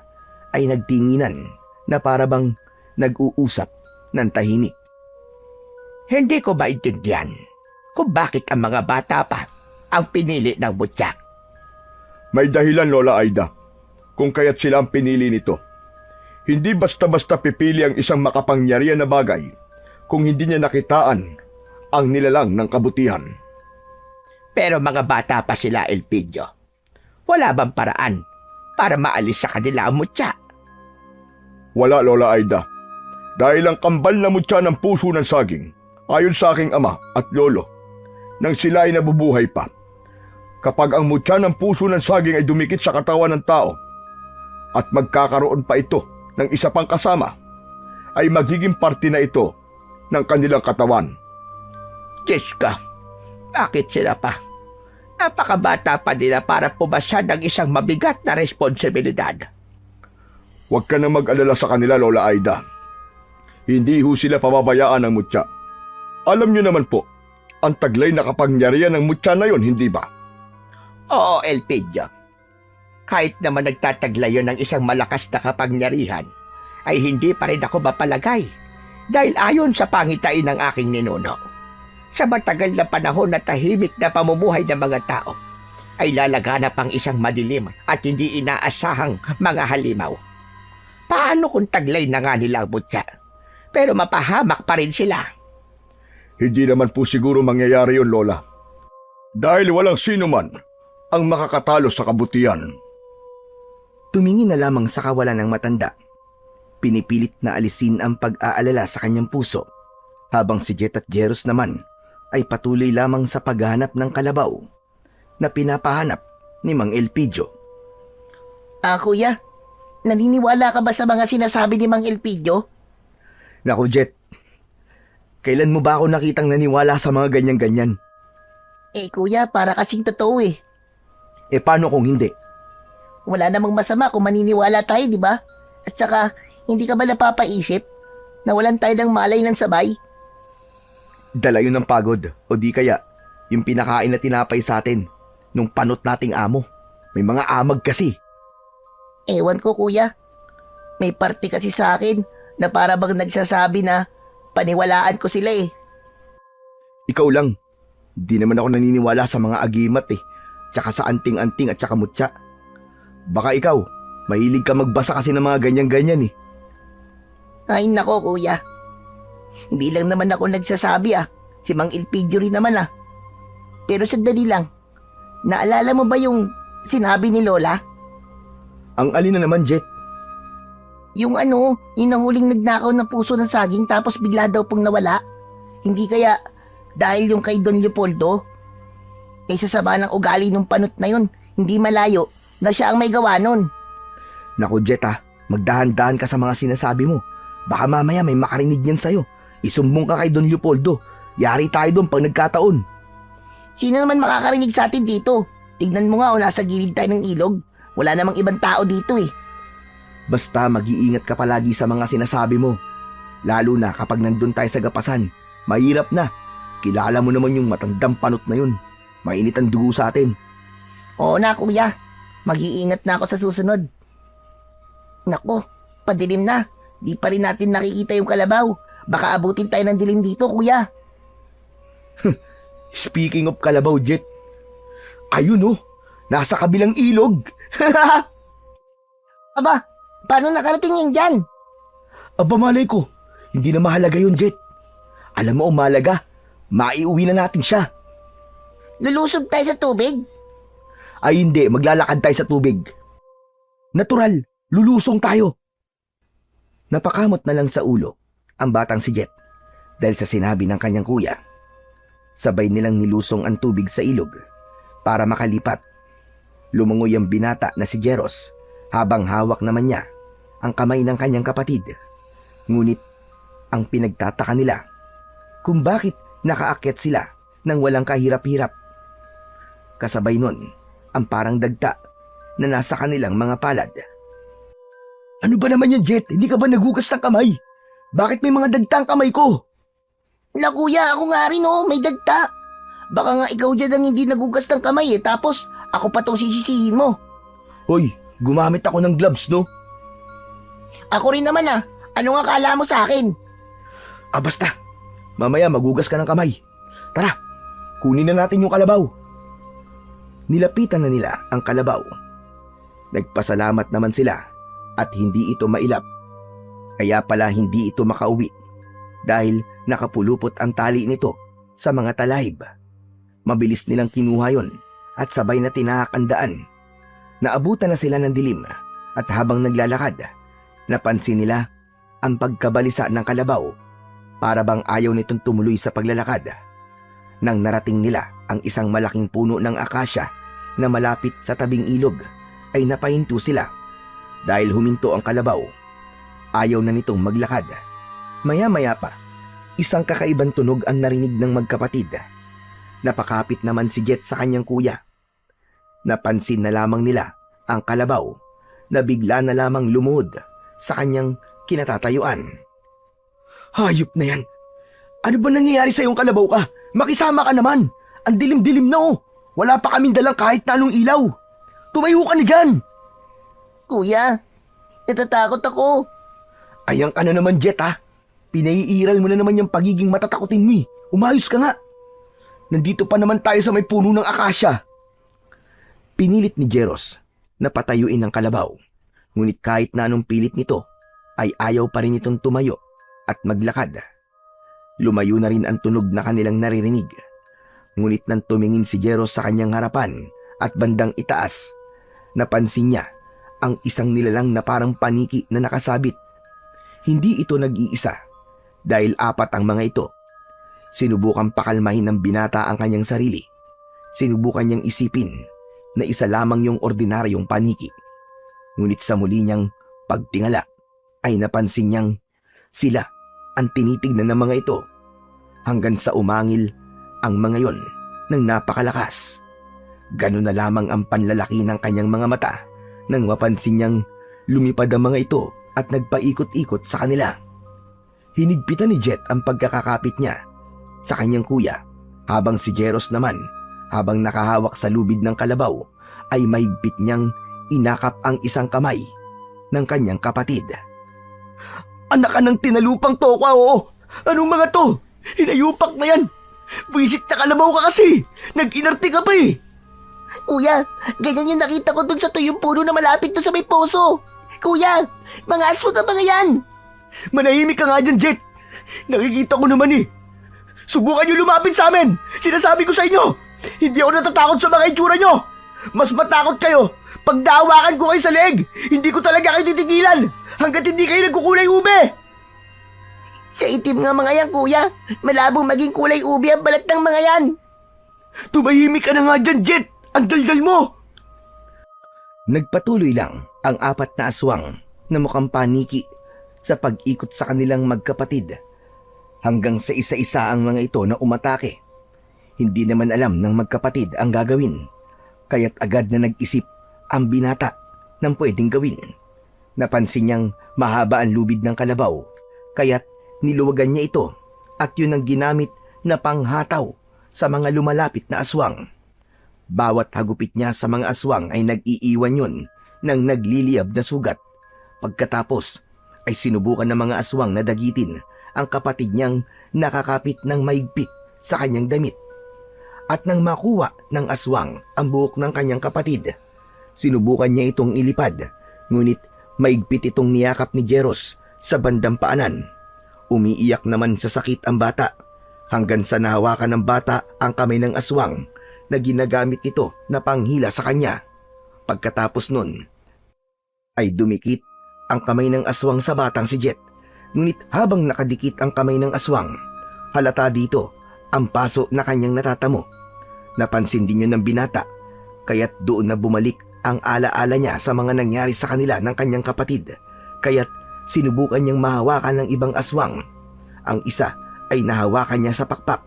ay nagtinginan na parabang nag-uusap ng tahimik. Hindi ko maintindihan kung bakit ang mga bata pa ang pinili ng butyak. May dahilan, Lola Aida, kung kaya't sila ang pinili nito. Hindi basta-basta pipili ang isang makapangyarihan na bagay kung hindi niya nakitaan ang nilalang ng kabutihan. Pero mga bata pa sila, Elpidio. Wala bang paraan para maalis sa kanila ang mutya? Wala, Lola Aida. Dahil ang kambal na mutya ng puso ng saging, ayon sa aking ama at lolo, nang sila ay nabubuhay pa. Kapag ang mutya ng puso ng saging ay dumikit sa katawan ng tao at magkakaroon pa ito ng isa pang kasama, ay magiging parte na ito ng kanilang katawan. Diyos ka, bakit sila pa? Napakabata pa nila para pumasa ng isang mabigat na responsibilidad. Huwag ka nang mag-alala sa kanila, Lola Aida. Hindi ho sila pababayaan ng mutya. Alam niyo naman po, ang taglay na kapangyarihan ng mutya na yon, hindi ba? Oo, Elpidio. Kahit naman nagtataglay yun ng isang malakas na kapangyarihan, ay hindi pa rin ako mapalagay dahil ayon sa pangitain ng aking ninuno. Sa matagal na panahon na tahimik na pamumuhay ng mga tao, ay lalaganap ang isang madilim at hindi inaasahang mga halimaw. Paano kung taglay na nga nila ang mutya, pero mapahamak pa rin sila? Hindi naman po siguro mangyayari yon, Lola. Dahil walang sino man ang makakatalo sa kabutihan. Tumingin na lamang sa kawalan ng matanda. Pinipilit na alisin ang pag-aalala sa kanyang puso, habang si Jet at Jeros naman ay patuloy lamang sa paghahanap ng kalabaw na pinapahanap ni Mang Elpidio. Kuya, naniniwala ka ba sa mga sinasabi ni Mang Elpidio? Naku, Jet. Kailan mo ba ako nakitang naniwala sa mga ganyan-ganyan? Kuya, para kasing totoo eh. Paano kung hindi? Wala namang masama kung maniniwala tayo, di ba? At saka, hindi ka ba napapaisip na walan tayo ng malay ng sabay? Dala yun ng pagod, o di kaya yung pinakain na tinapay sa atin nung panot nating amo. May mga amag kasi. Ewan ko, kuya. May parte kasi sa akin na para bang nagsasabi na paniwalaan ko sila eh. Ikaw lang. Di naman ako naniniwala sa mga agimat eh. Tsaka sa anting-anting at tsaka mutya. Baka ikaw, mahilig ka magbasa kasi ng mga ganyan-ganyan eh. Ay nako, kuya. Hindi lang naman ako nagsasabi ah. Si Mang Elpidio rin naman ah. Pero sandali lang. Naalala mo ba yung sinabi ni Lola? Ang alin na naman, Jet? Yung inahuling nagnakaw ng puso ng saging tapos bigla daw pong nawala. Hindi kaya dahil yung kay Don Leopoldo? Kaysa sama ng ugali ng panot na yun, hindi malayo na siya ang may gawa nun. Naku, Jet magdahan-dahan ka sa mga sinasabi mo. Baka mamaya may makarinig niyan sa'yo. Isumbong ka kay Don Leopoldo. Yari tayo doon pag nagkataon. Sino naman makakarinig sa atin dito? Tignan mo nga nasa gilid tayo ng ilog. Wala namang ibang tao dito eh. Basta mag-iingat ka palagi sa mga sinasabi mo. Lalo na kapag nandun tayo sa gapasan. Mahirap na. Kilala mo naman yung matandang panot na yun. Mainit ang dugo sa atin. Oo na, kuya. Mag-iingat na ako sa susunod. Nako, padilim na. Di pa rin natin nakikita yung kalabaw. Baka abutin tayo ng dilim dito, kuya. Speaking of kalabaw, Jet. Ayun nasa kabilang ilog. Aba, paano nakarating yun dyan? Aba, malay ko. Hindi na mahalaga yun, Jet. Alam mo, mahalaga. Maiuwi na natin siya. Lulusob tayo sa tubig? Ay hindi, maglalakad tayo sa tubig. Natural, lulusong tayo. Napakamot na lang sa ulo ang batang si Jet dahil sa sinabi ng kanyang kuya. Sabay nilang nilusong ang tubig sa ilog para makalipat. Lumangoy ang binata na si Jeros habang hawak naman niya ang kamay ng kanyang kapatid. Ngunit ang pinagtataka nila kung bakit nakaakyat sila nang walang kahirap-hirap. Kasabay nun ang parang dagta na nasa kanilang mga palad. Ano ba naman yan, Jet? Hindi ka ba nagugas ng kamay? Bakit may mga dagta ang kamay ko? La kuya, ako nga rin may dagta. Baka nga ikaw dyan ang hindi nagugas ng kamay tapos ako pa tong sisisihin mo. Hoy, gumamit ako ng gloves, no? Ako rin naman ano nga kala mo sa akin? Basta. Mamaya magugas ka ng kamay. Tara, kunin na natin yung kalabaw. Nilapitan na nila ang kalabaw. Nagpasalamat naman sila at hindi ito mailap. Kaya pala hindi ito makauwi dahil nakapulupot ang tali nito sa mga talahib. Mabilis nilang kinuha yon at sabay na tinahak ang daan. Naabutan na sila ng dilim at habang naglalakad, napansin nila ang pagkabalisa ng kalabaw para bang ayaw nitong tumuloy sa paglalakad. Nang narating nila ang isang malaking puno ng akasya na malapit sa tabing ilog, ay napahinto sila dahil huminto ang kalabaw. Ayaw na nitong maglakad. Maya-maya pa, isang kakaibang tunog ang narinig ng magkapatid. Napakapit naman si Jet sa kanyang kuya. Napansin na lamang nila ang kalabaw na bigla na lamang lumuhod sa kanyang kinatatayuan. Hayop na yan! Ano ba nangyayari sa iyong kalabaw ka? Makisama ka naman! Ang dilim-dilim na Wala pa kaming dalang kahit na anong ilaw! Tumayo ka na dyan! Kuya, natatakot ako. Ayan ka na naman, Jet, ha? Pinaiiral mo na naman yung pagiging matatakotin mo. Umayos ka nga. Nandito pa naman tayo sa may puno ng akasya. Pinilit ni Jeros na patayuin ang kalabaw. Ngunit kahit na anong pilit nito, ay ayaw pa rin itong tumayo at maglakad. Lumayo na rin ang tunog na kanilang naririnig. Ngunit nang tumingin si Jeros sa kanyang harapan at bandang itaas, napansin niya ang isang nilalang na parang paniki na nakasabit. Hindi ito nag-iisa dahil 4 ang mga ito. Sinubukan pakalmahin ng binata ang kanyang sarili. Sinubukan niyang isipin na isa lamang yung ordinaryong paniki. Ngunit sa muli niyang pagtingala ay napansin niyang sila ang tinitignan ng mga ito hanggang sa umangil ang mga yon ng napakalakas. Ganun na lamang ang panlalaki ng kanyang mga mata nang mapansin niyang lumipad ang mga ito at nagpaikot-ikot sa kanila. Hinigpitan ni Jet ang pagkakakapit niya sa kanyang kuya habang si Jeros naman habang nakahawak sa lubid ng kalabaw ay mahigpit niyang inakap ang isang kamay ng kanyang kapatid. Anak ka ng tinalupang toka, Anong mga to? Hinayupak na yan! Buisit na kalabaw ka kasi! Nag-inarte ka pa Kuya, ganyan yung nakita ko dun sa tuyong puno na malapit doon sa may poso. Kuya, mga aswang ang mga yan. Manahimik ka nga dyan, Jet. Nakikita ko naman Subukan niyo lumapit sa amin. Sinasabi ko sa inyo, hindi ako natatakot sa mga itsura niyo. Mas matakot kayo pag dawakan ko kayo sa leeg. Hindi ko talaga kayo titigilan hanggat hindi kayo nagkukulay ube. Sa itim nga mga yan, kuya. Malabong maging kulay ube ang balat ng mga yan. Tumahimik ka na nga dyan, Jet. Ang daldal mo. Nagpatuloy lang ang 4 na aswang na mukhang paniki sa pag-ikot sa kanilang magkapatid hanggang sa isa-isa ang mga ito na umatake. Hindi naman alam ng magkapatid ang gagawin, kaya't agad na nag-isip ang binata ng pwedeng gawin. Napansin niyang mahaba ang lubid ng kalabaw, kaya't niluwagan niya ito at yun ang ginamit na panghataw sa mga lumalapit na aswang. Bawat hagupit niya sa mga aswang ay nag-iiwan yun ng nagliliyab na sugat. Pagkatapos ay sinubukan ng mga aswang na dagitin ang kapatid niyang nakakapit ng maigpit sa kanyang damit. At nang makuha ng aswang ang buhok ng kanyang kapatid, sinubukan niya itong ilipad, ngunit maigpit itong niyakap ni Jeros sa bandang paanan. Umiiyak naman sa sakit ang bata hanggang sa nahawakan ng bata ang kamay ng aswang na ginagamit nito na panghila sa kanya. Pagkatapos nun, ay dumikit ang kamay ng aswang sa batang si Jet. Ngunit habang nakadikit ang kamay ng aswang, halata dito ang paso na kanyang natatamo. Napansin din yun ng binata, kaya't doon na bumalik ang alaala niya sa mga nangyari sa kanila ng kanyang kapatid. Kaya't sinubukan niyang mahawakan ng ibang aswang. Ang isa ay nahawakan niya sa pakpak.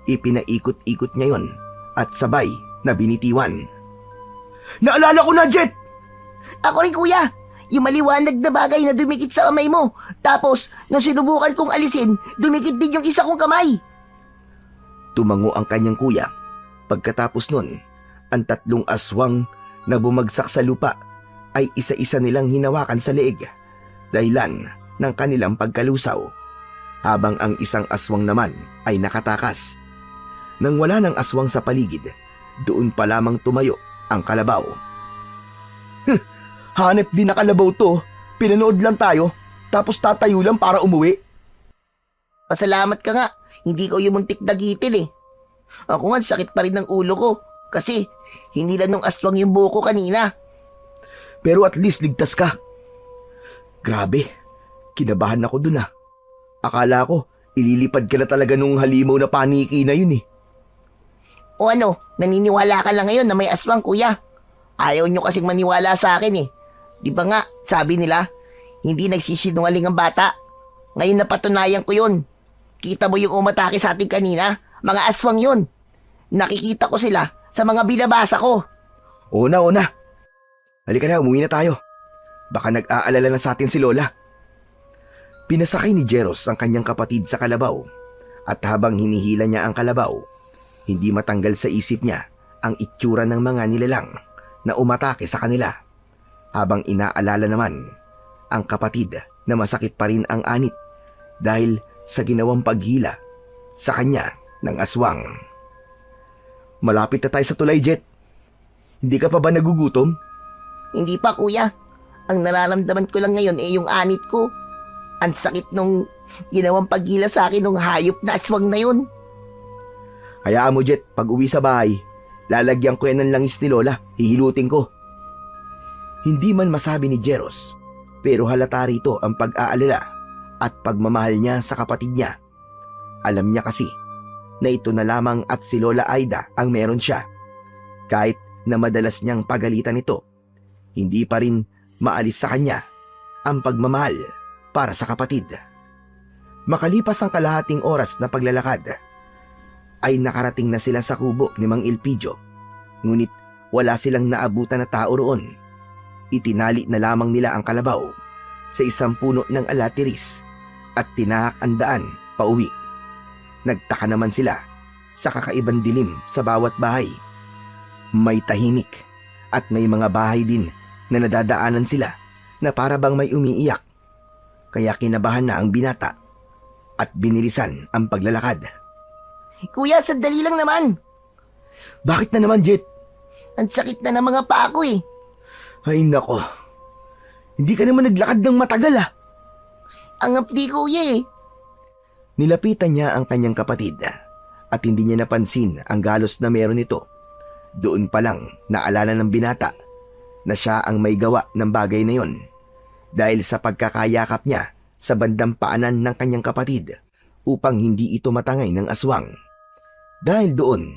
Ipinaikot-ikot niya yon at sabay na binitiwan. Naalala ko na, Jet! Ako rin kuya, yung maliwanag na bagay na dumikit sa kamay mo. Tapos, nung sinubukan kong alisin, dumikit din yung isa kong kamay. Tumango ang kanyang kuya. Pagkatapos nun, ang 3 aswang na bumagsak sa lupa ay isa-isa nilang hinawakan sa leeg, dahilan ng kanilang pagkalusaw, habang ang isang aswang naman ay nakatakas. Nang wala ng aswang sa paligid, doon pa lamang tumayo ang kalabaw. Hanep din na kalabaw to. Pinanood lang tayo, tapos tatayo lang para umuwi. Pasalamat ka nga, hindi ko yung muntik dagitin eh. Ako nga, sakit pa rin ng ulo ko. Kasi, hinila nung aswang yung buko kanina. Pero at least ligtas ka. Grabe, kinabahan ako dun ah. Akala ko, ililipad ka na talaga nung halimaw na paniki na yun eh. O ano, naniniwala ka lang ngayon na may aswang kuya. Ayaw nyo kasing maniwala sa akin eh. Di ba nga, sabi nila, hindi nagsisinungaling ang bata. Ngayon napatunayan ko yun. Kita mo yung umatake sa atin kanina? Mga aswang yun. Nakikita ko sila sa mga binabasa ko. Oo na. Halika na, umuwi na tayo. Baka nag-aalala na sa atin si Lola. Pinasakay ni Jeros ang kanyang kapatid sa kalabaw. At habang hinihila niya ang kalabaw, hindi matanggal sa isip niya ang itsura ng mga nilalang na umatake sa kanila. Habang inaalala naman ang kapatid na masakit pa rin ang anit dahil sa ginawang paghila sa kanya ng aswang. Malapit na tayo sa tulay, Jet. Hindi ka pa ba nagugutom? Hindi pa kuya. Ang nararamdaman ko lang ngayon yung anit ko. Ang sakit nung ginawang paghila sa akin nung hayop na aswang na yun. Hayaan mo, Jet, pag uwi sa bahay, lalagyan ko yan ng langis ni Lola, hihilutin ko. Hindi man masabi ni Jeros, pero halata rito ang pag-aalala at pagmamahal niya sa kapatid niya. Alam niya kasi na ito na lamang at si Lola Aida ang meron siya. Kahit na madalas niyang pagalitan ito, hindi pa rin maalis sa kanya ang pagmamahal para sa kapatid. Makalipas ang kalahating oras na paglalakad, ay nakarating na sila sa kubo ni Mang Elpidio. Ngunit wala silang naabutan na tao roon. Itinali na lamang nila ang kalabaw sa isang puno ng alatiris at tinahak ang daan pauwi. Nagtaka naman sila sa kakaibang dilim sa bawat bahay. May tahimik at may mga bahay din na nadadaanan sila na para bang may umiiyak. Kaya kinabahan na ang binata at binilisan ang paglalakad. Kuya, sandali lang naman. Bakit na naman, Jet? Ang sakit na ng mga paa ko eh. Ay nako, hindi ka naman naglakad ng matagal ah. Ang apdi kuya eh. Nilapitan niya ang kanyang kapatid at hindi niya napansin ang galos na meron nito. Doon pa lang naalala ng binata na siya ang may gawa ng bagay na yon dahil sa pagkakayakap niya sa bandang paanan ng kanyang kapatid upang hindi ito matangay ng aswang. Dahil doon,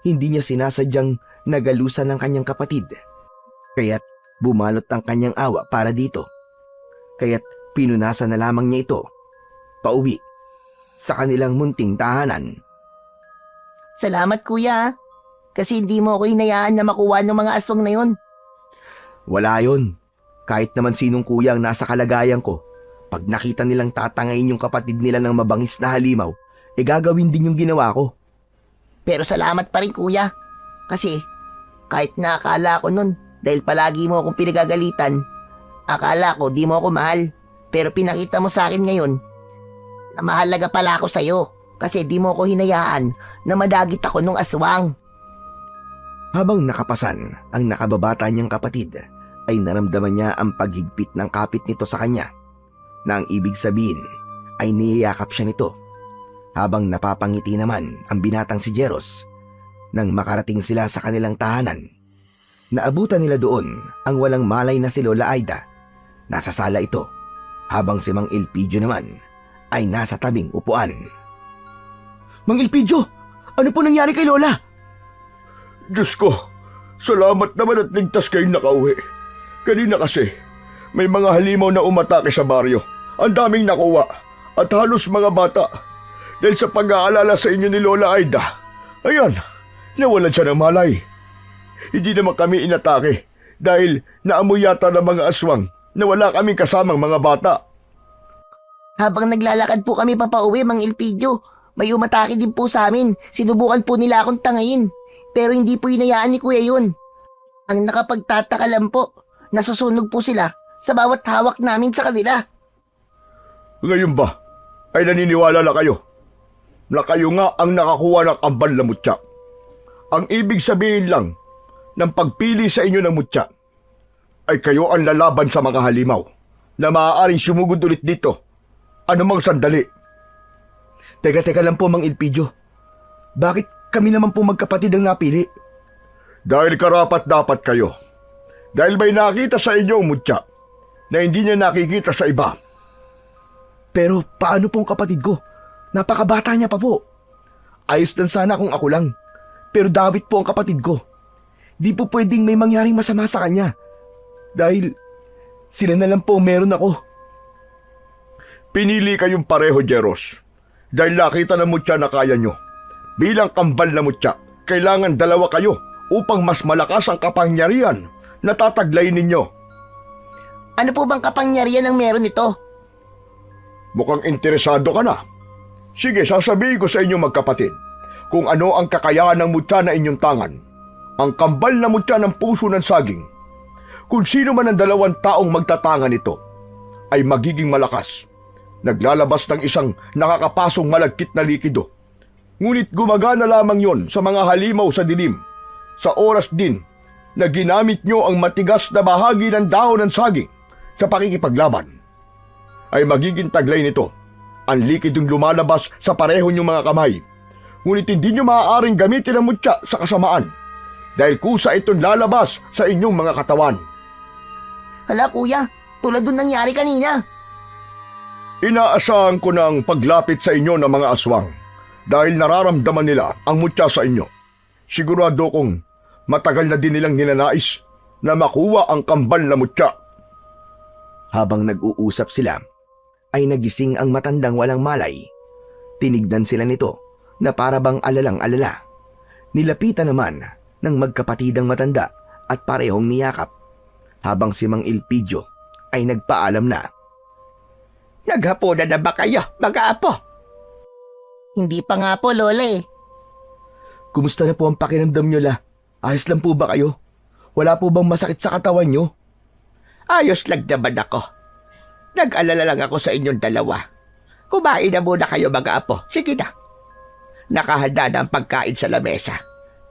hindi niya sinasadyang nagalusan ng kanyang kapatid. Kaya't bumalot ang kanyang awa para dito. Kaya't pinunasan na lamang niya ito pauwi sa kanilang munting tahanan. Salamat kuya. Kasi hindi mo ako hinayaan na makuha ng mga aswang na yon. Wala yon. Kahit naman sinong kuya ang nasa kalagayan ko, pag nakita nilang tatangayin yung kapatid nila ng mabangis na halimaw, gagawin din yung ginawa ko. Pero salamat pa rin kuya. Kasi kahit nakakala ko nun, dahil palagi mo akong pinagagalitan, akala ko di mo ako mahal. Pero pinakita mo sa akin ngayon na mahalaga pala ako sa'yo. Kasi di mo ako hinayaan na madagit ako nung aswang. Habang nakapasan ang nakababata niyang kapatid, ay naramdaman niya ang paghigpit ng kapit nito sa kanya, na ang ibig sabihin ay niyayakap siya nito. Habang napapangiti naman ang binatang si Jeros, Nang makarating sila sa kanilang tahanan, naabutan nila doon ang walang malay na si Lola Aida. Nasa sala ito, habang si Mang Elpidio naman ay nasa tabing upuan. Mang Elpidio, ano po nangyari kay Lola? Diyos ko, salamat naman at ligtas kayong nakauwi. Kanina kasi, may mga halimaw na umatake sa baryo. Ang daming nakuha at halos mga bata. Dahil sa pag-aalala sa inyo ni Lola Aida, ayan, nawalan siya ng malay. Hindi naman kami inatake dahil naamoy yata ng mga aswang na wala kaming kasamang mga bata. Habang naglalakad po kami papauwi, Mang Elpidio, may umatake din po sa amin. Sinubukan po nila akong tangayin. Pero hindi po hinayaan ni Kuya yun. Ang nakapagtataka lang po, nasusunog po sila sa bawat hawak namin sa kanila. Ngayon ba ay naniniwala na kayo na kayo nga ang nakakuha ng kambal na mutya? Ang ibig sabihin lang ng pagpili sa inyo ng mutya ay kayo ang lalaban sa mga halimaw na maaaring sumugod ulit dito anumang sandali. Teka lang po, Mang Elpidio. Bakit kami naman po magkapatid ang napili? Dahil karapat-dapat kayo. Dahil may nakita sa inyo ang mutya na hindi niya nakikita sa iba. Pero paano pong kapatid ko? Napakabata niya pa po. Ayos lang sana kung ako lang. Pero David po ang kapatid ko. Di po pwedeng may mangyaring masama sa kanya. Dahil sila na lang po meron ako. Pinili kayong pareho, Jeros. Dahil nakita ng mutya na kaya nyo. Bilang kambal na mutya, kailangan dalawa kayo upang mas malakas ang kapangyarihan na tataglay ninyo. Ano po bang kapangyarihan ang meron ito? Mukhang interesado ka na. Sige, sasabihin ko sa inyo magkapatid kung ano ang kakayahan ng mutya na inyong tangan. Ang kambal na mutya ng puso ng saging. Kung sino man ang dalawang taong magtatangan ito, ay magiging malakas. Naglalabas ng isang nakakapasong malagkit na likido. Ngunit gumagana lamang yon sa mga halimaw sa dilim. Sa oras din na ginamit nyo ang matigas na bahagi ng dahon ng saging sa pakikipaglaban, ay magiging taglay nito ang likidong lumalabas sa pareho nyong mga kamay. Ngunit hindi nyo maaaring gamitin ang mutya sa kasamaan dahil kusa itong lalabas sa inyong mga katawan. Hala kuya, tulad dun nangyari kanina. Inaasahan ko ng paglapit sa inyo ng mga aswang dahil nararamdaman nila ang mutya sa inyo. Sigurado kong matagal na din nilang ninanais na makuha ang kambal na mutya. Habang nag-uusap sila, ay nagising ang matandang walang malay. Tinignan sila nito na para bang alalang-alala. Nilapitan naman ng magkapatidang matanda at parehong niyakap, habang si Mang Elpidio ay nagpaalam na. Naghapunan na ba kayo, mga apo? Hindi pa nga po, Lola eh. Kumusta na po ang pakiramdam nyo, La? Ayos lang po ba kayo? Wala po bang masakit sa katawan nyo? Ayos lang naman ako. Nag-alala lang ako sa inyong dalawa. Kumain na muna kayo, mga apo. Sige na. Nakahanda na ang pagkain sa lamesa.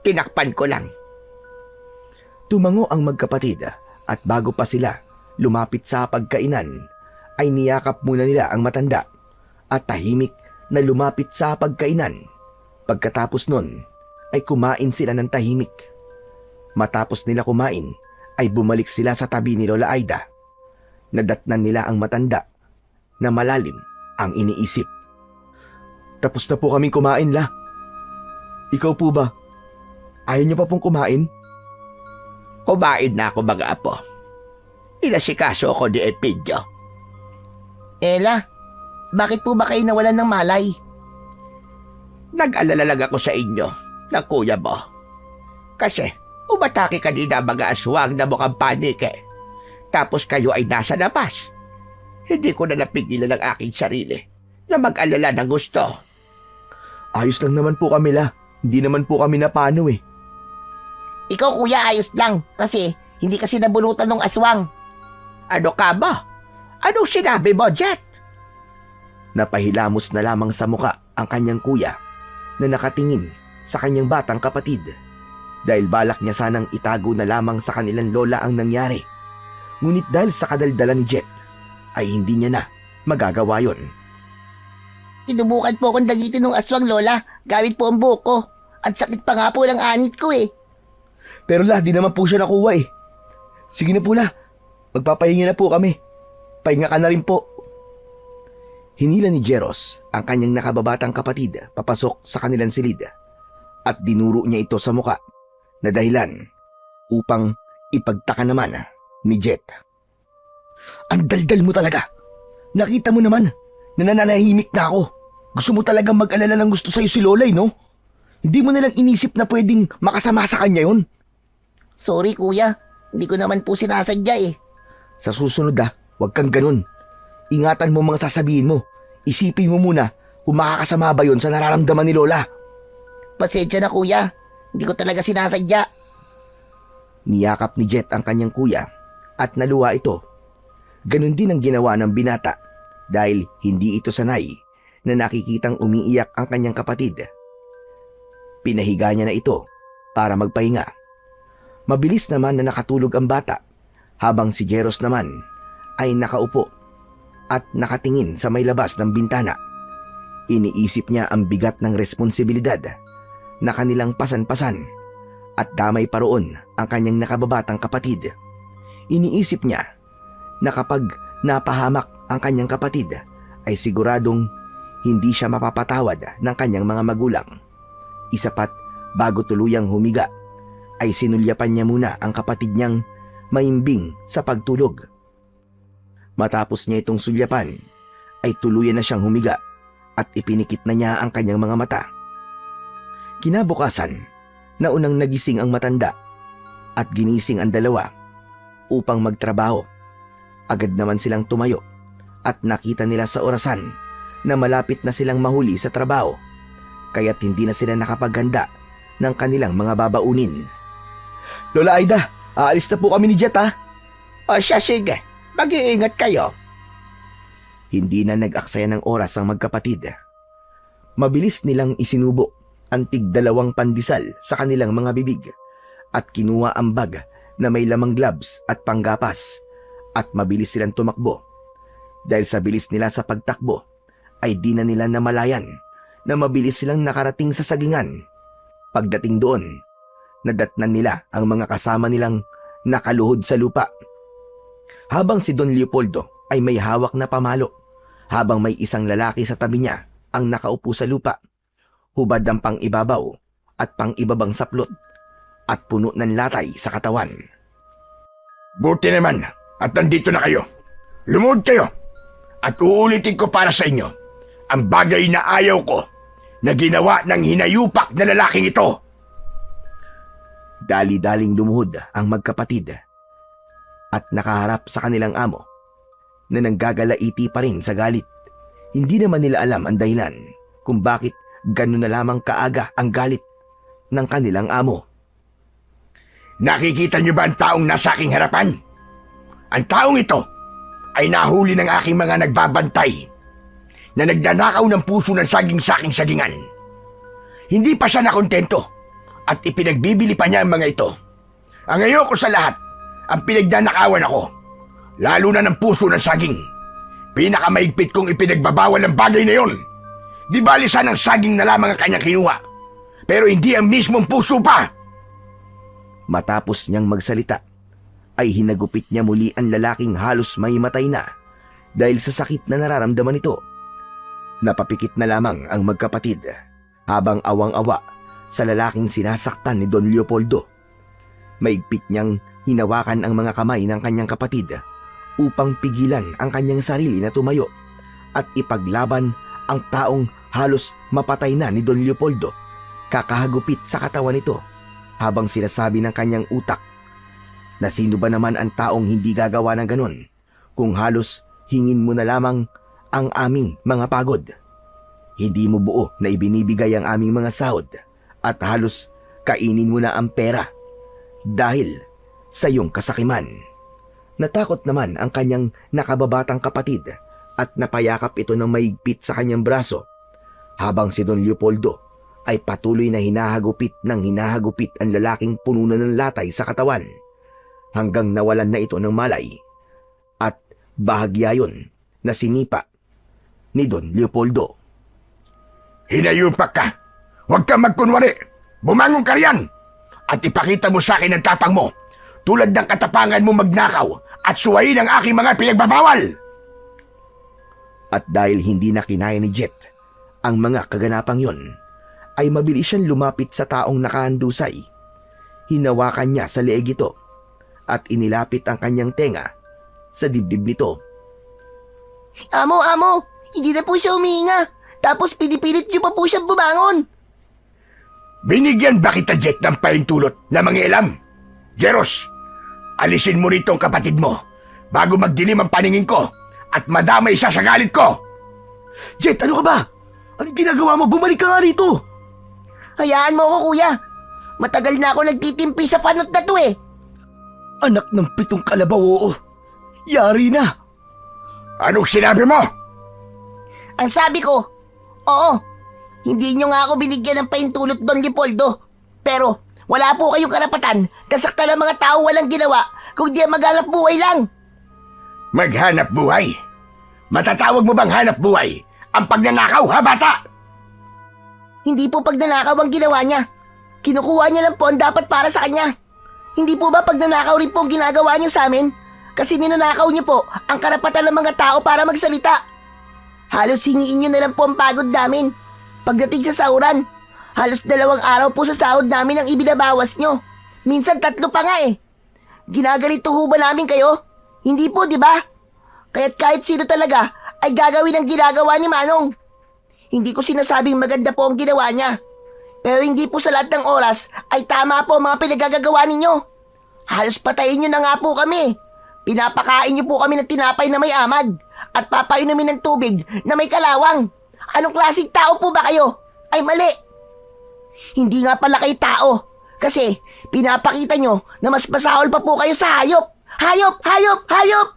Tinakpan ko lang. Tumango ang magkapatid at bago pa sila lumapit sa pagkainan, ay niyakap muna nila ang matanda at tahimik na lumapit sa pagkainan. Pagkatapos nun, ay kumain sila ng tahimik. Matapos nila kumain, ay bumalik sila sa tabi ni Lola Aida. Nadatnan nila ang matanda na malalim ang iniisip. Tapos na po kaming kumain, La. Ikaw po ba? Ayaw niyo pa pong kumain? Kumain na ako, mga apo. Inasikaso ako ni Elpidio. Ella, bakit po ba kayo nawalan ng malay? Nag-alala lang ako sa inyo ng kuya mo. Kasi umatake kanina ang mga aswang na mukhang panike. Tapos kayo ay nasa labas. Hindi ko na napigilan ang aking sarili na mag-alala ng gusto. Ayos lang naman po kami, La. Hindi naman po kami napano eh. Ikaw kuya, ayos lang. Kasi hindi kasi nabunutan ng aswang. Ano ka ba? Anong sinabi mo, Jet? Napahilamos na lamang sa muka ang kanyang kuya na nakatingin sa kanyang batang kapatid dahil balak niya sanang itago na lamang sa kanilang lola ang nangyari. Ngunit dahil sa kadaldala ni Jet ay hindi niya na magagawa yon. Sinubukan po akong dagitin ng aswang, Lola. Gamit po ang buhok ko. At sakit pa nga po ng anit ko eh. Pero la, di naman po siya nakuha eh. Sige na po la, magpapahinga na po kami. Pahinga ka na rin po. Hinila ni Jeros ang kanyang nakababatang kapatid papasok sa kanilang silid at dinuro niya ito sa muka na dahilan upang ipagtaka naman ni Jet. Ang daldal mo talaga. Nakita mo naman na nananahimik na ako. Gusto mo talagang mag-alala ng gusto sa'yo si Lolay, no? Hindi mo nalang inisip na pwedeng makasama sa kanya yon. Sorry kuya, hindi ko naman po sinasadya eh. Sa susunod huwag kang ganun. Ingatan mo mga sasabihin mo. Isipin mo muna kung makakasama ba yun sa nararamdaman ni Lola. Pasensya na kuya, hindi ko talaga sinasadya. Niyakap ni Jet ang kanyang kuya at naluwa ito. Ganun din ang ginawa ng binata dahil hindi ito sanay na nakikitang umiiyak ang kanyang kapatid. Pinahiga niya na ito para magpahinga. Mabilis naman na nakatulog ang bata habang si Jeros naman ay nakaupo at nakatingin sa may labas ng bintana. Iniisip niya ang bigat ng responsibilidad na kanilang pasan-pasan at damay pa roon ang kanyang nakababatang kapatid. Iniisip niya na kapag napahamak ang kanyang kapatid ay siguradong hindi siya mapapatawad ng kanyang mga magulang. Isa pat, bago tuluyang humiga, ay sinulyapan niya muna ang kapatid niyang maimbing sa pagtulog. Matapos niya itong sulyapan, ay tuluyan na siyang humiga at ipinikit na niya ang kanyang mga mata. Kinabukasan, naunang nagising ang matanda at ginising ang dalawa upang magtrabaho. Agad naman silang tumayo at nakita nila sa orasan na malapit na silang mahuli sa trabaho, kaya't hindi na sila nakapaghanda ng kanilang mga babaunin. Lola Aida, aalis na po kami ni Jet O siya, sige. Mag-iingat kayo. Hindi na nag-aksaya ng oras ang magkapatid. Mabilis nilang isinubo ang tig-2 pandesal sa kanilang mga bibig at kinuha ang bag na may lamang gloves at panggapas at mabilis silang tumakbo. Dahil sa bilis nila sa pagtakbo ay di na nila namalayan na mabilis silang nakarating sa sagingan. Pagdating doon, nadatnan nila ang mga kasama nilang nakaluhod sa lupa. Habang si Don Leopoldo ay may hawak na pamalo, habang may isang lalaki sa tabi niya ang nakaupo sa lupa, hubad ang pang-ibabaw at pang-ibabang saplot at puno ng latay sa katawan. Buti naman at nandito na kayo. Lumuhod kayo at uulitin ko para sa inyo ang bagay na ayaw ko na ginawa ng hinayupak na lalaking ito. Dali-daling lumuhod ang magkapatid at nakaharap sa kanilang amo na nanggagalaiti pa rin sa galit. Hindi naman nila alam ang dahilan kung bakit gano'n na lamang kaaga ang galit ng kanilang amo. Nakikita niyo ba ang taong nasa aking harapan? Ang taong ito ay nahuli ng aking mga nagbabantay na nagdanakaw ng puso ng saging sa aking sagingan. Hindi pa siya nakontento at ipinagbibili pa niya ang mga ito. Ang ayoko sa lahat, ang pinagdanakawan ako, lalo na ng puso ng saging. Pinakamaigpit kong ipinagbabawal ang bagay na yon. Di bali sanang saging na lamang ang kanyang kinuha, pero hindi ang mismong puso pa. Matapos niyang magsalita, ay hinagupit niya muli ang lalaking halos maimatay na dahil sa sakit na nararamdaman nito. Napapikit na lamang ang magkapatid habang awang-awa sa lalaking sinasaktan ni Don Leopoldo. Maigpit niyang hinawakan ang mga kamay ng kanyang kapatid upang pigilan ang kanyang sarili na tumayo at ipaglaban ang taong halos mapatay na ni Don Leopoldo. Kakahagupit sa katawan nito habang sinasabi ng kanyang utak na sino ba naman ang taong hindi gagawa ng ganon kung halos hingin mo na lamang ang aming mga pagod. Hindi mo buo na ibinibigay ang aming mga sahod at halos kainin mo na ang pera dahil sa iyong kasakiman. Natakot naman ang kanyang nakababatang kapatid at napayakap ito ng maigpit sa kanyang braso habang si Don Leopoldo ay patuloy na hinahagupit ang lalaking puno na ng latay sa katawan hanggang nawalan na ito ng malay at bahagya yun na sinipa ni Don Leopoldo. Hinayupak ka! Huwag kang magkunwari! Bumangon ka riyan at ipakita mo sa akin ang tapang mo, tulad ng katapangan mo magnakaw at suwayin ang aking mga pinagbabawal. At dahil hindi na kinaya ni Jet ang mga kaganapang yon, ay mabilis siyang lumapit sa taong nakahandusay. Hinawakan niya sa leeg ito at inilapit ang kanyang tenga sa dibdib nito. Amo, hindi na po siya humihinga. Tapos pinipilit niyo pa po siyang bumangon. Binigyan ba kita, Jet, ng paintulot na mangialam? Jeros, alisin mo rito ang kapatid mo bago magdilim ang paningin ko at madamay siya sa galit ko. Jet, ano ka ba? Anong ginagawa mo? Bumalik ka nga rito! Hayaan mo ako, kuya. Matagal na ako nagtitimpi sa panot na to eh. Anak ng 7 kalabaw, oo. Yari na! Anong sinabi mo? Ang sabi ko, oo, hindi nyo nga ako binigyan ng paintulot, Don Leopoldo. Pero wala po kayong karapatan kasaktan ng mga tao walang ginawa kung di maghanap buhay lang. Maghanap buhay? Matatawag mo bang hanap buhay ang pagnanakaw, ha, bata? Hindi po pagnanakaw ang ginawa niya. Kinukuha niya lang po ang dapat para sa kanya. Hindi po ba pagnanakaw rin po ang ginagawa niyo sa amin? Kasi ninanakaw niyo po ang karapatan ng mga tao para magsalita. Halos hingiin niyo na lang po ang pagod namin. Pagdating sa sahuran, halos 2 araw po sa sahod namin ang ibinabawas niyo. Minsan 3 pa nga eh. Ginaganito ho ba namin kayo? Hindi po, di ba? Kaya't kahit sino talaga ay gagawin ang ginagawa ni Manong. Hindi ko sinasabing maganda po ang ginawa niya. Pero hindi po sa lahat ng oras ay tama po ang mga pinagagagawa ninyo. Halos patayin niyo na nga po kami. Pinapakain niyo po kami ng tinapay na may amag at papainumin ng tubig na may kalawang. Anong klaseng tao po ba kayo? Ay mali. Hindi nga pala kayo tao. Kasi pinapakita nyo na mas masahol pa po kayo sa hayop. Hayop! Hayop! Hayop!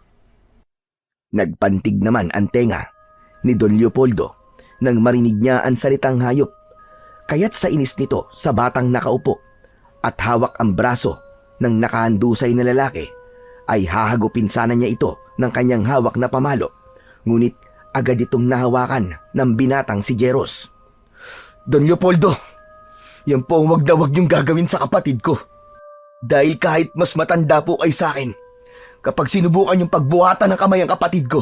Nagpantig naman ang tenga ni Don Leopoldo nang marinig niya ang salitang hayop. Kaya't sa inis nito sa batang nakaupo at hawak ang braso ng nakahandusay na lalaki, ay hahagupin sana niya ito ng kanyang hawak na pamalo. Ngunit agad itong nahawakan ng binatang si Jeros. Don Leopoldo, yan po ang wag na wag niyong gagawin sa kapatid ko. Dahil kahit mas matanda po kayo sa akin, kapag sinubukan yung pagbuhatan ng kamay ang kapatid ko,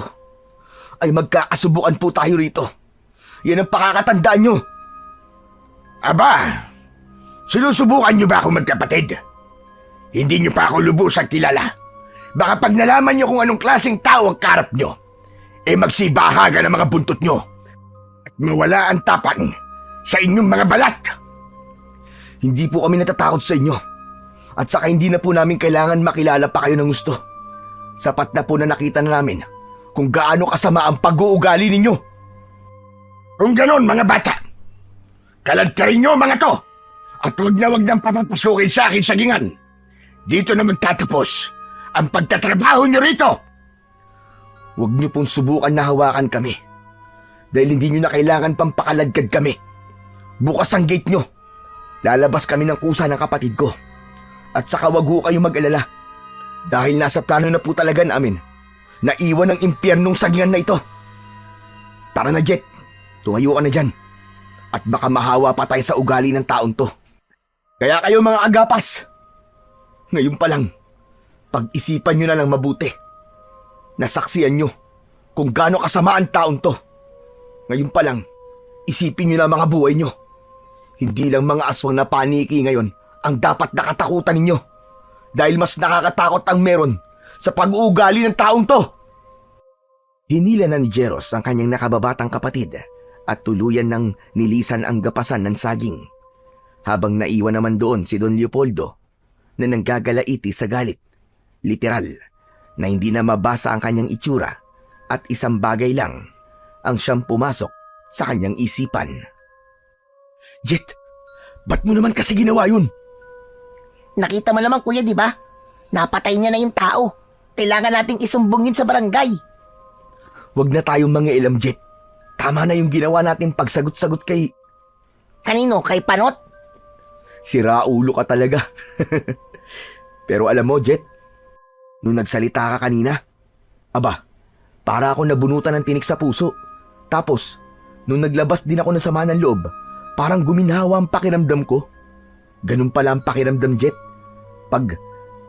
ay magkakasubukan po tayo rito. Yan ang pakakatandaan nyo. Aba, sinusubukan niyo ba ako magkapatid? Hindi niyo pa ako lubusang kilala. Baka pag nalaman niyo kung anong klaseng tao ang karap niyo, magsibahaga ng mga buntot niyo at mawala ang tapang sa inyong mga balat. Hindi po kami natatakot sa inyo. At saka hindi na po namin kailangan makilala pa kayo ng gusto. Sapat na po na nakita na namin kung gaano kasama ang pag-uugali ninyo. Kung ganon, mga bata, kaladkarin niyo mga to at wag nang papapasukin sa akin sagingan. Dito na magtatapos ang pagtatrabaho niyo rito. Huwag niyo pong subukan na hawakan kami dahil hindi niyo na kailangan pang pakaladkad kami. Bukas ang gate niyo. Lalabas kami ng kusa ng kapatid ko. At saka wag ho kayong mag-alala dahil nasa plano na po talaga namin na iwan ng impyernong sagingan na ito. Tara na, Jet. Tumayo ka na dyan. At baka mahawa pa tayo sa ugali ng taon to. Kaya kayo mga agapas, ngayon pa lang, pag-isipan nyo na lang mabuti. Nasaksiyan nyo kung gaano kasama ang taon to. Ngayon pa lang, isipin nyo na mga buhay nyo. Hindi lang mga aswang na paniki ngayon ang dapat nakatakutan ninyo. Dahil mas nakakatakot ang meron sa pag-uugali ng taong to. Hinila na ni Jeros ang kanyang nakababatang kapatid at tuluyan ng nilisan ang gapasan ng saging. Habang naiwan naman doon si Don Leopoldo na nanggagalaiti sa galit. Literal na hindi na mabasa ang kanyang itsura at isang bagay lang ang siyang pumasok sa kanyang isipan. Jet, ba't mo naman kasi ginawa yun? Nakita mo naman kuya, di ba? Napatay niya na yung tao. Kailangan nating isumbong yun sa barangay. Huwag na tayong mangialam, Jet. Tama na yung ginawa natin pagsagot-sagot kay... Kanino? Kay Panot? Sira ulo ka talaga. Pero alam mo, Jet, nung nagsalita ka kanina, aba, para ako nabunutan ng tinik sa puso. Tapos, nung naglabas din ako ng sama ng loob, parang guminhawa ang pakiramdam ko. Ganun pala ang pakiramdam, Jet. Pag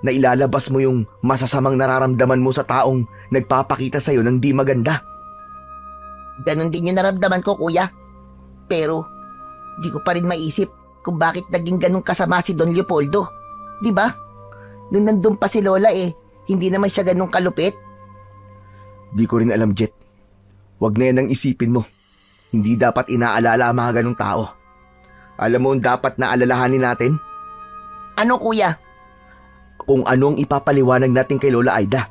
nailalabas mo yung masasamang nararamdaman mo sa taong nagpapakita sa'yo ng di maganda. Ganon din yung naramdaman ko, kuya. Pero, di ko pa rin maisip kung bakit naging ganun kasama si Don Leopoldo. Di ba? Nung nandun pa si Lola hindi naman siya ganun kalupit. Di ko rin alam, Jet. Wag na yan ang isipin mo. Hindi dapat inaalala ang mga ganong tao. Alam mo ang dapat na alalahanin natin? Ano, kuya? Kung anong ipapaliwanag natin kay Lola Aida.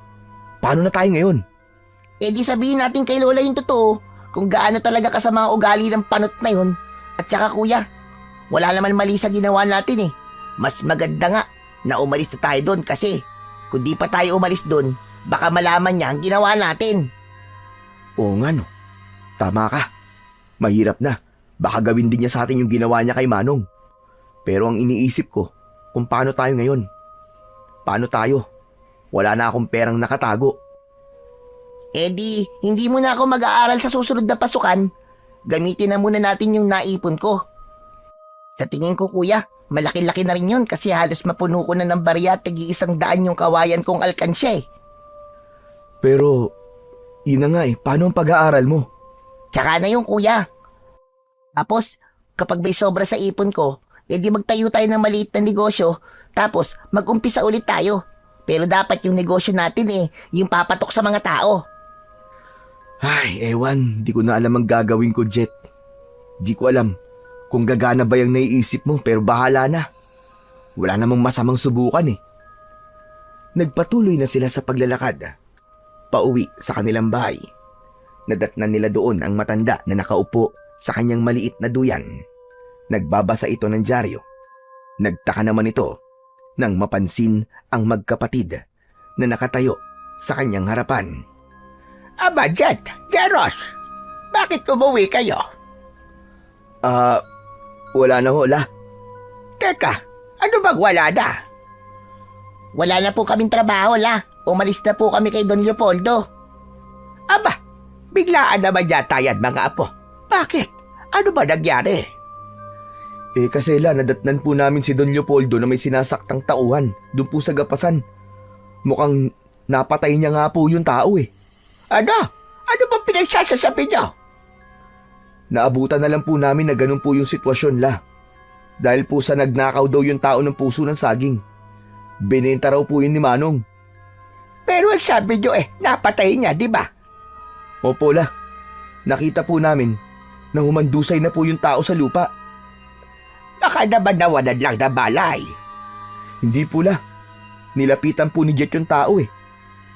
Paano na tayo ngayon? Di sabihin natin kay Lola yung totoo kung gaano talaga kasama ang ugali ng panot na yun. At saka, kuya, wala naman mali sa ginawa natin. Mas maganda nga na umalis na tayo doon kasi kung di pa tayo umalis doon, baka malaman niya ang ginawa natin. Oo nga no. Tama ka. Mahirap na. Baka gawin din niya sa atin yung ginawa niya kay Manong. Pero ang iniisip ko, kung paano tayo ngayon. Paano tayo? Wala na akong perang nakatago. Hindi muna ako mag-aaral sa susunod na pasukan. Gamitin na muna natin yung naipon ko. Sa tingin ko, kuya, malaki-laki na rin yun kasi halos mapuno ko na ng barya at tig-100 yung kawayan kong alkansya. Pero, yun na nga paano ang pag-aaral mo? Tsaka na yung kuya. Tapos, kapag may sobra sa ipon ko, di magtayo tayo ng maliit na negosyo, tapos mag-umpisa ulit tayo. Pero dapat yung negosyo natin yung papatok sa mga tao. Ay, ewan, di ko na alam ang gagawin ko, Jet. Di ko alam kung gagana ba yung naiisip mo, pero bahala na. Wala namang masamang subukan. Nagpatuloy na sila sa paglalakad. Pauwi sa kanilang bahay. Nadatnan nila doon ang matanda na nakaupo sa kanyang maliit na duyan. Nagbabasa ito ng dyaryo. Nagtaka naman ito nang mapansin ang magkapatid na nakatayo sa kanyang harapan. Aba, Jet, Jeros, bakit umuwi kayo? Wala na ho, La. Teka, ano bang wala na? Wala na po kaming trabaho, La. Umalis na po kami kay Don Leopoldo. Aba, biglaan naman yata yan mga apo. Bakit? Ano ba nangyari? Kasi La, nadatnan po namin si Don Leopoldo na may sinasaktang tauhan doon po sa gapasan. Mukhang napatay niya nga po yung tao Ano? Ano ba pinagsasasabi niyo? Naabutan na lang po namin na ganun po yung sitwasyon, La. Dahil po sa nagnakaw daw yung tao ng puso ng saging. Binenta raw po yun ni Manong. Pero sabi niyo napatay niya, di ba? Opo, La. Nakita po namin na humandusay na po yung tao sa lupa. Baka naman nawalan lang na balay. Hindi po, La. Nilapitan po ni Jet yung tao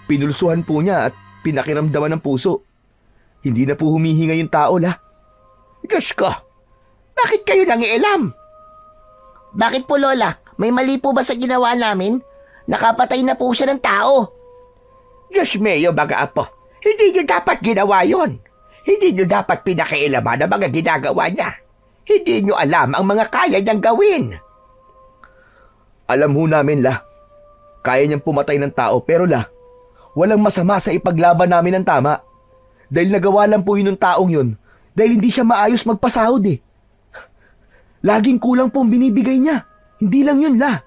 Pinulsuhan po niya at pinakiramdaman ng puso. Hindi na po humihinga yung tao, La. Diyos ko, bakit kayo nangialam? Bakit po, Lola? May mali po ba sa ginawa namin? Nakapatay na po siya ng tao. Diyos mio, mga apo, hindi niyo dapat ginawa yon. Hindi niyo dapat pinakialaman ang mga ginagawa niya. Hindi niyo alam ang mga kaya niyang gawin. Alam ho namin, La. Kaya niyang pumatay ng tao, pero La, walang masama sa ipaglaban namin ng tama. Dahil nagawa lang po yun ng taong yun, dahil hindi siya maayos magpasahod Laging kulang po ang binibigay niya. Hindi lang yun, La.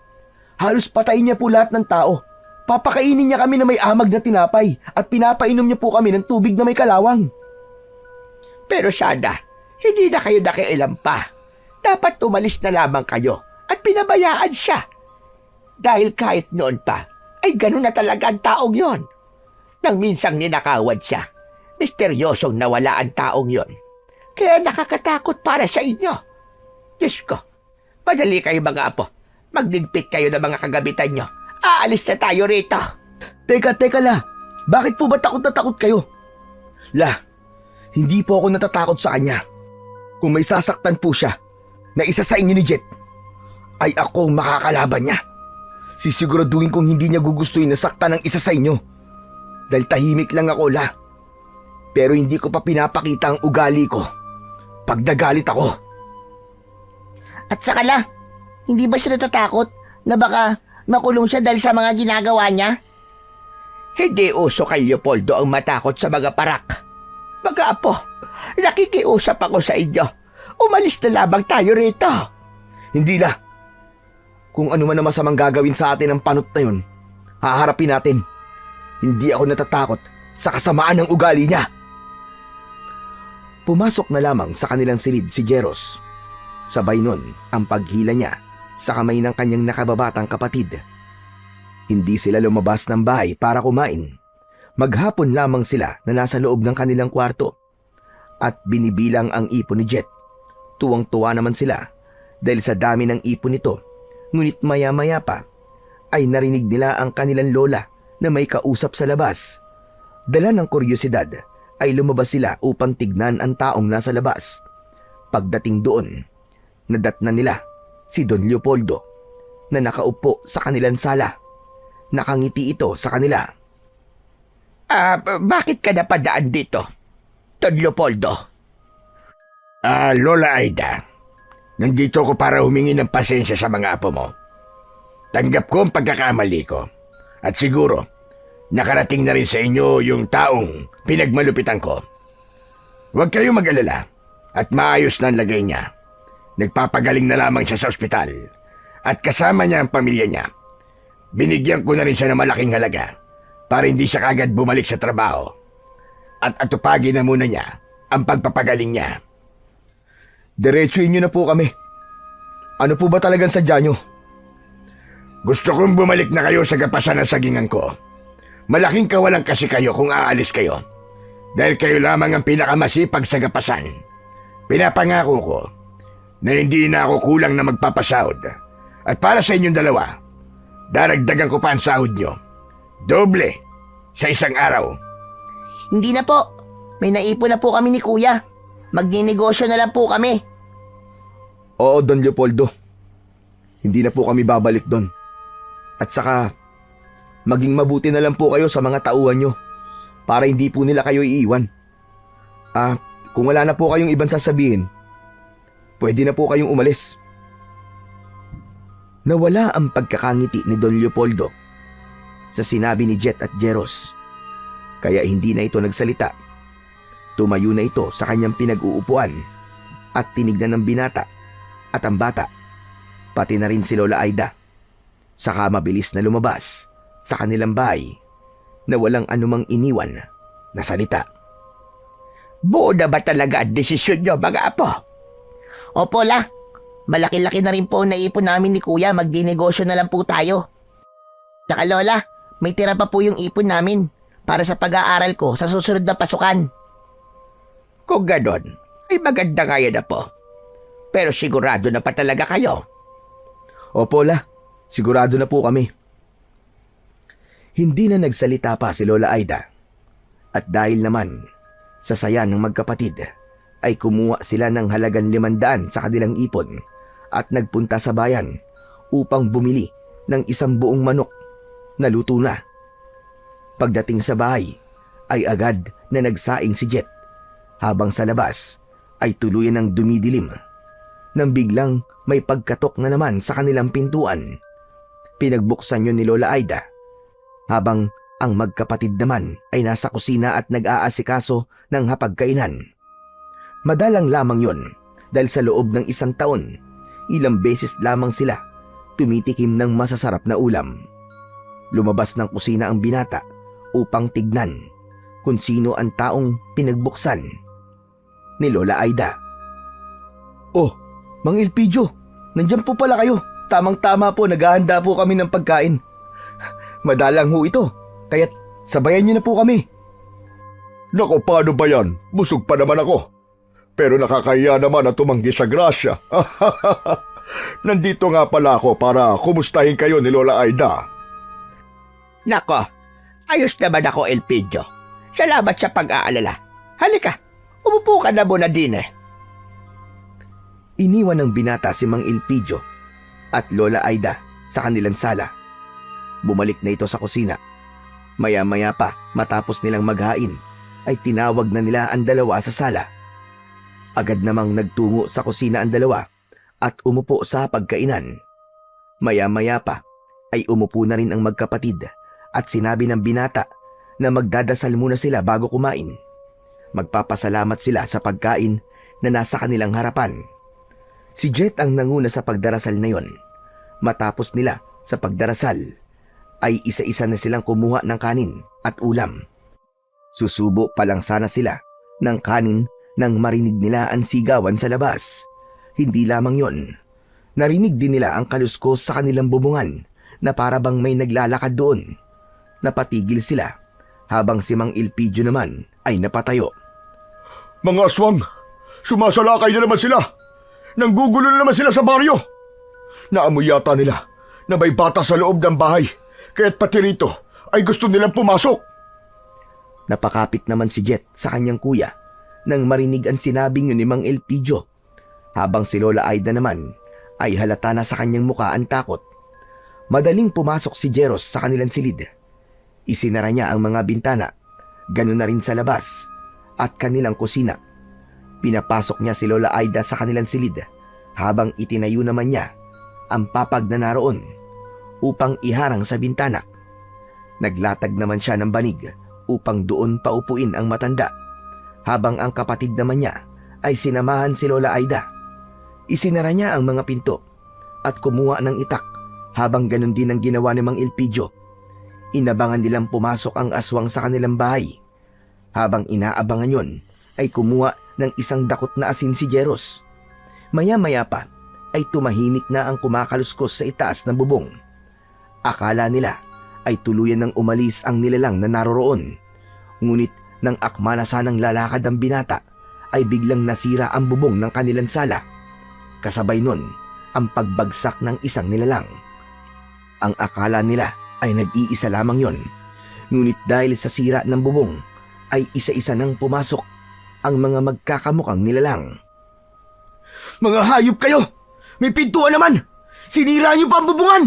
Halos patayin niya po lahat ng tao. Papakainin niya kami na may amag na tinapay at pinapainom niya po kami ng tubig na may kalawang. Pero sana, hindi na kayo nakialam pa. Dapat umalis na lamang kayo at pinabayaan siya. Dahil kahit noon pa, ay ganun na talaga ang taong yon. Nang minsang ninakawan siya, misteryosong nawala ang taong yon. Kaya nakakatakot para sa inyo. Diyos ko, madali kayo mga apo. Magligpit kayo ng mga kagamitan nyo. Aalis na tayo rito. Teka, La. Bakit po ba takot na takot kayo? La, hindi po ako natatakot sa kanya. Kung may sasaktan po siya na isa sa inyo ni Jet, ay ako ang makakalaban niya. Sisiguraduhin kong hindi niya gugustuhin na saktan ng isa sa inyo. Dahil tahimik lang ako, La. Pero hindi ko pa pinapakita ang ugali ko pag nagalit ako. At saka, La, hindi ba siya natatakot na baka makulong siya dahil sa mga ginagawa niya? Hindi uso kay Leopoldo ang matakot sa mga parak. Mga apo, nakikiusap ako sa inyo. Umalis na lamang tayo rito. Hindi, La. Kung ano man ang masamang gagawin sa atin ng panot na yun, haharapin natin. Hindi ako natatakot sa kasamaan ng ugali niya. Pumasok na lamang sa kanilang silid si Jeros. Sabay nun ang paghila niya sa kamay ng kanyang nakababatang kapatid. Hindi sila lumabas ng bahay para kumain. Maghapon lamang sila na nasa loob ng kanilang kwarto at binibilang ang ipon ni Jet. Tuwang-tuwa naman sila dahil sa dami ng ipon nito. Ngunit maya-maya pa ay narinig nila ang kanilang lola na may kausap sa labas. Dala ng kuryosidad ay lumabas sila upang tignan ang taong nasa labas. Pagdating doon, nadatnan nila si Don Leopoldo na nakaupo sa kanilang sala. Nakangiti ito sa kanila. Bakit ka napadaan dito, Don Leopoldo? Lola Aida, nandito ko para humingi ng pasensya sa mga apo mo. Tanggap ko ang pagkakamali ko. At siguro, nakarating na rin sa inyo yung taong pinagmalupitan ko. Huwag kayong mag-alala at maayos na ang lagay niya. Nagpapagaling na lamang siya sa ospital at kasama niya ang pamilya niya. Binigyan ko na rin siya ng malaking halaga para hindi siya kagad bumalik sa trabaho. At atupagin na muna niya ang pagpapagaling niya. Diretsuin niyo na po kami. Ano po ba talagang sadya niyo? Gusto kong bumalik na kayo sa gapasan ng sagingan ko. Malaking kawalang kasi kayo kung aalis kayo. Dahil kayo lamang ang pinakamasipag sa gapasan. Pinapangako ko na hindi na ako kulang na magpapasahod. At para sa inyong dalawa, daragdagan ko pa ang sahod nyo. Doble sa isang araw. Hindi na po. May naipon na po kami ni Kuya. Magninegosyo na lang po kami. Oo, Don Leopoldo. Hindi na po kami babalik doon. At saka, maging mabuti na lang po kayo sa mga tauhan nyo para hindi po nila kayo iiwan. Kung wala na po kayong ibang sasabihin, pwede na po kayong umalis. Nawala ang pagkakangiti ni Don Leopoldo sa sinabi ni Jet at Jeros. Kaya hindi na ito nagsalita. Tumayo na ito sa kanyang pinag-uupuan at tinignan ng binata at ang bata, pati na rin si Lola Aida. Saka mabilis na lumabas sa kanilang bahay na walang anumang iniwan na salita. Buo na ba talaga ang desisyon nyo, mga apo? Opo la. Malaki-laki na rin po ang naipon namin ni Kuya. Magdinegosyo na lang po tayo. Saka Lola, may tira pa po yung ipon namin para sa pag-aaral ko sa susunod na pasukan. Kung ganon, ay maganda nga yan, apo. Pero sigurado na pa talaga kayo. Opo la, sigurado na po kami. Hindi na nagsalita pa si Lola Aida. At dahil naman sa saya ng magkapatid, ay kumuha sila ng halagang 500 sa kanilang ipon at nagpunta sa bayan upang bumili ng isang buong manok na luto na. Pagdating sa bahay, ay agad na nagsaing si Jet habang sa labas ay tuluyan ng dumidilim nang biglang may pagkatok na naman sa kanilang pintuan. Pinagbuksan yun ni Lola Aida habang ang magkapatid naman ay nasa kusina at nag-aasikaso ng hapagkainan. Madalang lamang yon dahil sa loob ng 1 taon, ilang beses lamang sila tumitikim ng masasarap na ulam. Lumabas ng kusina ang binata upang tignan kung sino ang taong pinagbuksan ni Lola Aida. Oh, Mang Elpidio, nandyan po pala kayo. Tamang-tama po, naghahanda po kami ng pagkain. Madalang ho ito, kaya't sabayan niyo na po kami. Nako, paano ba yan? Busog pa naman ako. Pero nakakahiya naman na tumanggi sa grasya. Nandito nga pala ako para kumustahin kayo ni Lola Aida. Nako, ayos naman ako, Elpidio. Salamat sa pag-aalala. Halika, umupo ka na muna din eh. Iniwan ng binata si Mang Elpidio at Lola Aida sa kanilang sala. Bumalik na ito sa kusina. Maya-maya pa matapos nilang maghain ay tinawag na nila ang dalawa sa sala. Agad namang nagtungo sa kusina ang dalawa at umupo sa pagkainan. Maya-maya pa ay umupo na rin ang magkapatid at sinabi ng binata na magdadasal muna sila bago kumain. Magpapasalamat sila sa pagkain na nasa kanilang harapan. Si Jet ang nanguna sa pagdarasal na yon. Matapos nila sa pagdarasal, ay isa-isa na silang kumuha ng kanin at ulam. Susubo pa lang sana sila ng kanin nang marinig nila ang sigawan sa labas. Hindi lamang yon, narinig din nila ang kaluskos sa kanilang bubungan na para bang may naglalakad doon. Napatigil sila habang si Mang Elpidio naman ay napatayo. Mga aswang, sumasalakay na naman sila. Nanggugulo na naman sila sa baryo. Naamoy yata nila na may bata sa loob ng bahay, kaya't pati rito ay gusto nilang pumasok. Napakapit naman si Jet sa kanyang kuya nang marinig ang sinabing yun ni Mang Elpidio, habang si Lola Aida naman ay halata na sa kanyang muka ang takot. Madaling pumasok si Jeros sa kanilang silid. Isinara niya ang mga bintana, ganun na rin sa labas at kanilang kusina. Pinapasok niya si Lola Aida sa kanilang silid habang itinayo naman niya ang papag na naroon upang iharang sa bintana. Naglatag naman siya ng banig upang doon paupuin ang matanda, habang ang kapatid naman niya ay sinamahan si Lola Aida. Isinara niya ang mga pinto at kumuha ng itak, habang ganun din ang ginawa ni Mang Elpidio. Inabangan nilang pumasok ang aswang sa kanilang bahay. Habang inaabangan yon, ay kumuha ng isang dakot na asin si Jeros. Maya-maya pa ay tumahimik na ang kumakaluskos sa itaas ng bubong. Akala nila ay tuluyan ng umalis ang nilalang na naroroon. Ngunit nang akma na sanang lalakad ang binata, ay biglang nasira ang bubong ng kanilang sala. Kasabay nun ang pagbagsak ng isang nilalang. Ang akala nila ay nag-iisa lamang yon. Ngunit dahil sa sira ng bubong, ay isa-isa nang pumasok ang mga magkakamukhang nilalang. Mga hayop kayo! May pintuan naman! Sinira niyo pa ang bubungan!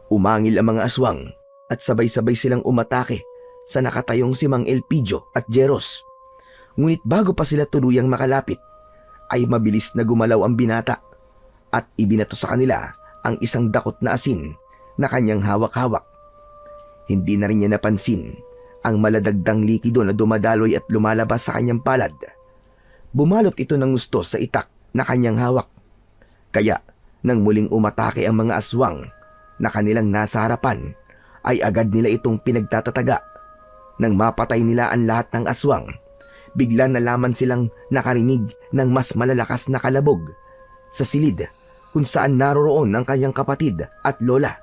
Umangil ang mga aswang at sabay-sabay silang umatake sa nakatayong si Mang Elpidio at Jeros. Ngunit bago pa sila tuluyang makalapit, ay mabilis na gumalaw ang binata at ibinato sa kanila ang isang dakot na asin na kanyang hawak-hawak. Hindi na rin niya napansin ang maladagdang likido na dumadaloy at lumalabas sa kanyang palad. Bumalot ito ng gusto sa itak na kanyang hawak. Kaya nang muling umatake ang mga aswang na kanilang nasa harapan, ay agad nila itong pinagtatataga. Nang mapatay nila ang lahat ng aswang, bigla na lamang silang nakarinig ng mas malalakas na kalabog sa silid kung saan naroroon ang kanyang kapatid at lola.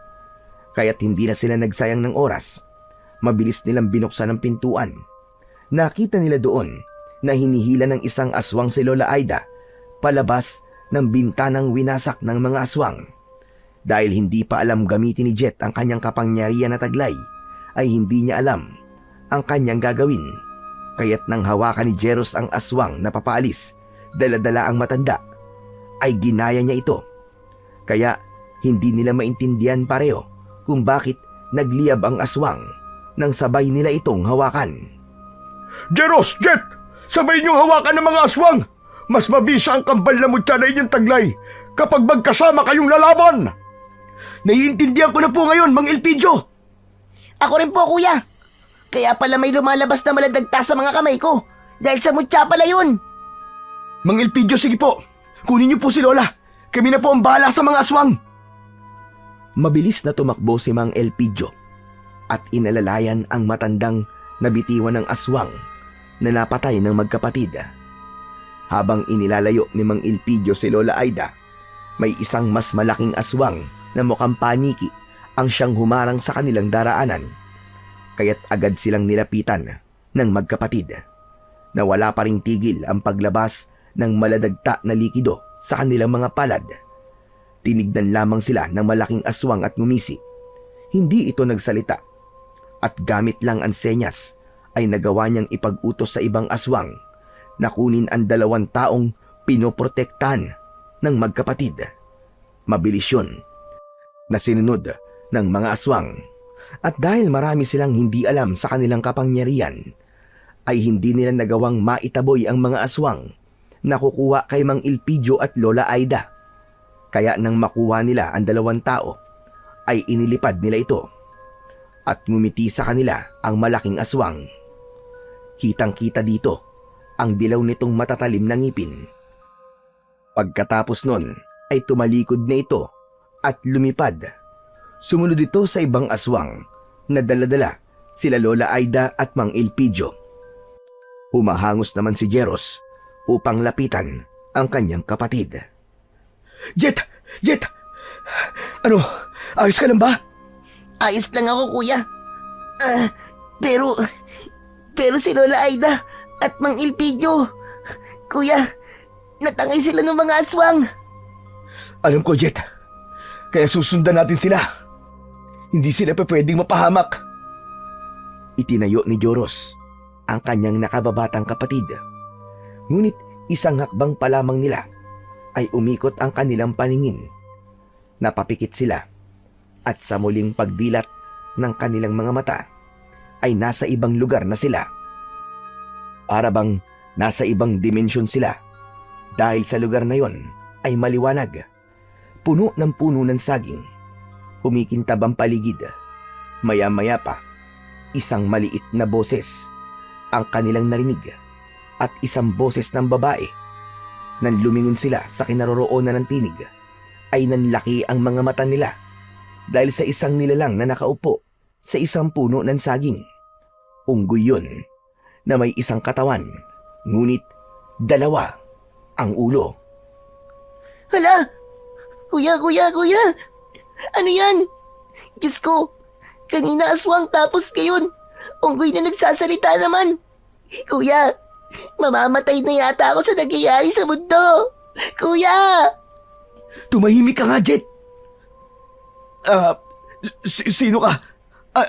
Kaya't hindi na sila nagsayang ng oras. Mabilis nilang binuksan ang pintuan. Nakita nila doon na hinihila ng isang aswang si Lola Aida palabas ng bintanang winasak ng mga aswang. Dahil hindi pa alam gamitin ni Jet ang kanyang kapangyarihan na taglay, ay hindi niya alam ang kanyang gagawin. Kaya't nang hawakan ni Jeros ang aswang na papaalis, dala-dala ang matanda, ay ginaya niya ito. Kaya hindi nila maintindihan pareho kung bakit nagliyab ang aswang nang sabay nila itong hawakan. Jeros! Jet! Sabay niyong hawakan ng mga aswang! Mas mabisa ang kambal na mutya na inyong taglay kapag magkasama kayong lalaban! Naiintindihan ko na po ngayon, Mang Elpidio! Ako rin po, kuya. Kaya pala may lumalabas na maladagta sa mga kamay ko. Dahil sa mutya pala yun. Mang Elpidio, sige po. Kunin niyo po si Lola. Kami na po ang bahala sa mga aswang. Mabilis na tumakbo si Mang Elpidio at inalalayan ang matandang nabitiwan ng aswang na napatay ng magkapatid. Habang inilalayo ni Mang Elpidio si Lola Aida, may isang mas malaking aswang na mukhang paniki ang siyang humarang sa kanilang daraanan. Kaya't agad silang nilapitan ng magkapatid na wala pa ring tigil ang paglabas ng maladagta na likido sa kanilang mga palad. Tinignan lamang sila ng malaking aswang at ngumisi. Hindi ito nagsalita at gamit lang ang senyas ay nagawa niyang ipag-utos sa ibang aswang na kunin ang 2 taong pinoprotektahan ng magkapatid. Mabilis yun na sinunod ng mga aswang, at dahil marami silang hindi alam sa kanilang kapangyarihan, ay hindi nila nagawang maitaboy ang mga aswang na kukuha kay Mang Elpidio at Lola Aida. Kaya nang makuha nila ang 2 tao, ay inilipad nila ito at ngumiti sa kanila ang malaking aswang. Kitang-kita dito ang dilaw nitong matatalim na ngipin. Pagkatapos nun ay tumalikod na ito at lumipad. Sumunod ito sa ibang aswang na dala-dala sila Lola Aida at Mang Elpidio. Humahangos naman si Jeros upang lapitan ang kanyang kapatid. Jet! Jet! Ano? Ayos ka lang ba? Ayos lang ako, kuya. Pero si Lola Aida at Mang Elpidio, kuya, natangay sila ng mga aswang. Alam ko, Jet. Kaya susundan natin sila. Hindi sila pa pwedeng mapahamak. Itinayo ni Joros ang kanyang nakababatang kapatid. Ngunit isang hakbang pa lamang nila ay umikot ang kanilang paningin. Napapikit sila at sa muling pagdilat ng kanilang mga mata ay nasa ibang lugar na sila. Para bang nasa ibang dimensyon sila dahil sa lugar na yon ay maliwanag. Puno ng puno ng saging. Kumikintab ang paligid. Maya-maya pa, isang maliit na boses ang kanilang narinig at isang boses ng babae. Nang lumingon sila sa kinaroroonan ng tinig, ay nanlaki ang mga mata nila dahil sa isang nilalang na nakaupo sa isang puno ng saging. Unggoy yun na may isang katawan, ngunit dalawa ang ulo. Hala! Kuya! Ano yan? Diyos ko, kanina aswang tapos ngayon, unggoy na nagsasalita naman. Kuya, mamamatay na yata ako sa nangyayari sa mundo. Kuya! Tumahimik ka nga, Jet! Sino ka?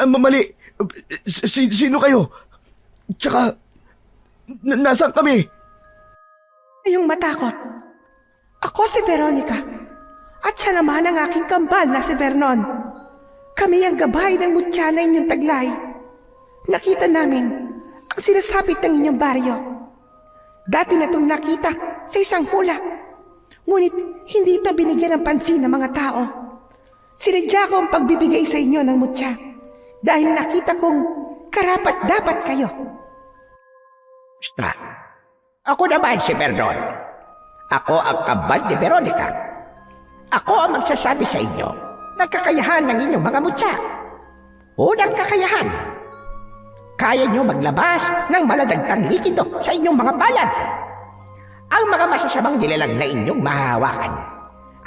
Mali! Sino kayo? Tsaka, nasaan kami? Ayong matakot. Ako si Veronica. At siya naman ang aking kambal na si Vernon. Kami ang gabay ng mutya na inyong taglay. Nakita namin ang sinasapit ng inyong baryo. Dati na itong nakita sa isang hula. Ngunit hindi ito binigyan ng pansin ng mga tao. Sinadya ko ang pagbibigay sa inyo ng mutya dahil nakita kong karapat dapat kayo. Basta, ako naman si Vernon. Ako ang kambal ni Veronica. Ako ang magsasabi sa inyo ng kakayahan ng inyong mga mutya. Unang kakayahan, kaya nyo maglabas ng maladagtang likido sa inyong mga palad. Ang mga masasamang nilalang na inyong mahahawakan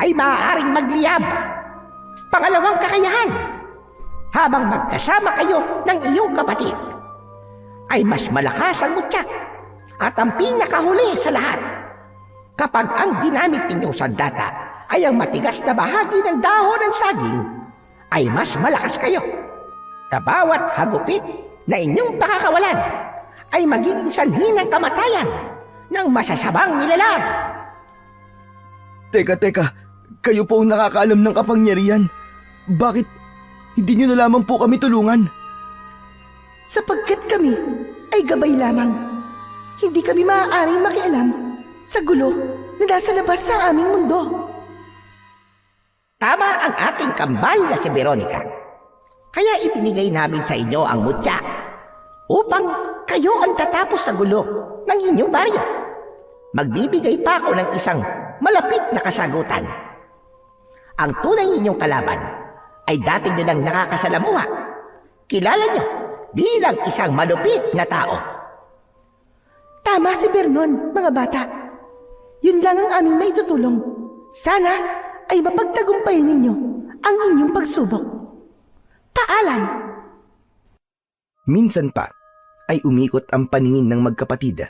ay maaaring magliyab. Pangalawang kakayahan, habang magkasama kayo ng iyong kapatid, ay mas malakas ang mutya at ang pinakahuli sa lahat. Kapag ang ginamit ninyong sandata ay ang matigas na bahagi ng dahon ng saging, ay mas malakas kayo. Sa bawat hagupit na inyong pakakawalan, ay magiging sanhi ng kamatayan ng masasamang nilalang. Teka, kayo po ang nakakaalam ng kapangyarihan. Bakit hindi nyo na lamang po kami tulungan? Sapagkat kami ay gabay lamang. Hindi kami maaaring makialam sa gulo na nasa labas sa aming mundo. Tama ang ating kambal na si Veronica. Kaya ibinigay namin sa inyo ang mutya upang kayo ang tatapos sa gulo ng inyong baryo. Magbibigay pa ako ng isang malapit na kasagutan. Ang tunay ninyong kalaban ay dati nyo nang nakakasalamuha. Kilala nyo bilang isang malupit na tao. Tama si Vernon, mga bata. Yun lang ang aming maitutulong. Sana ay mapagtagumpayan ninyo ang inyong pagsubok. Paalam! Minsan pa ay umikot ang paningin ng magkapatid.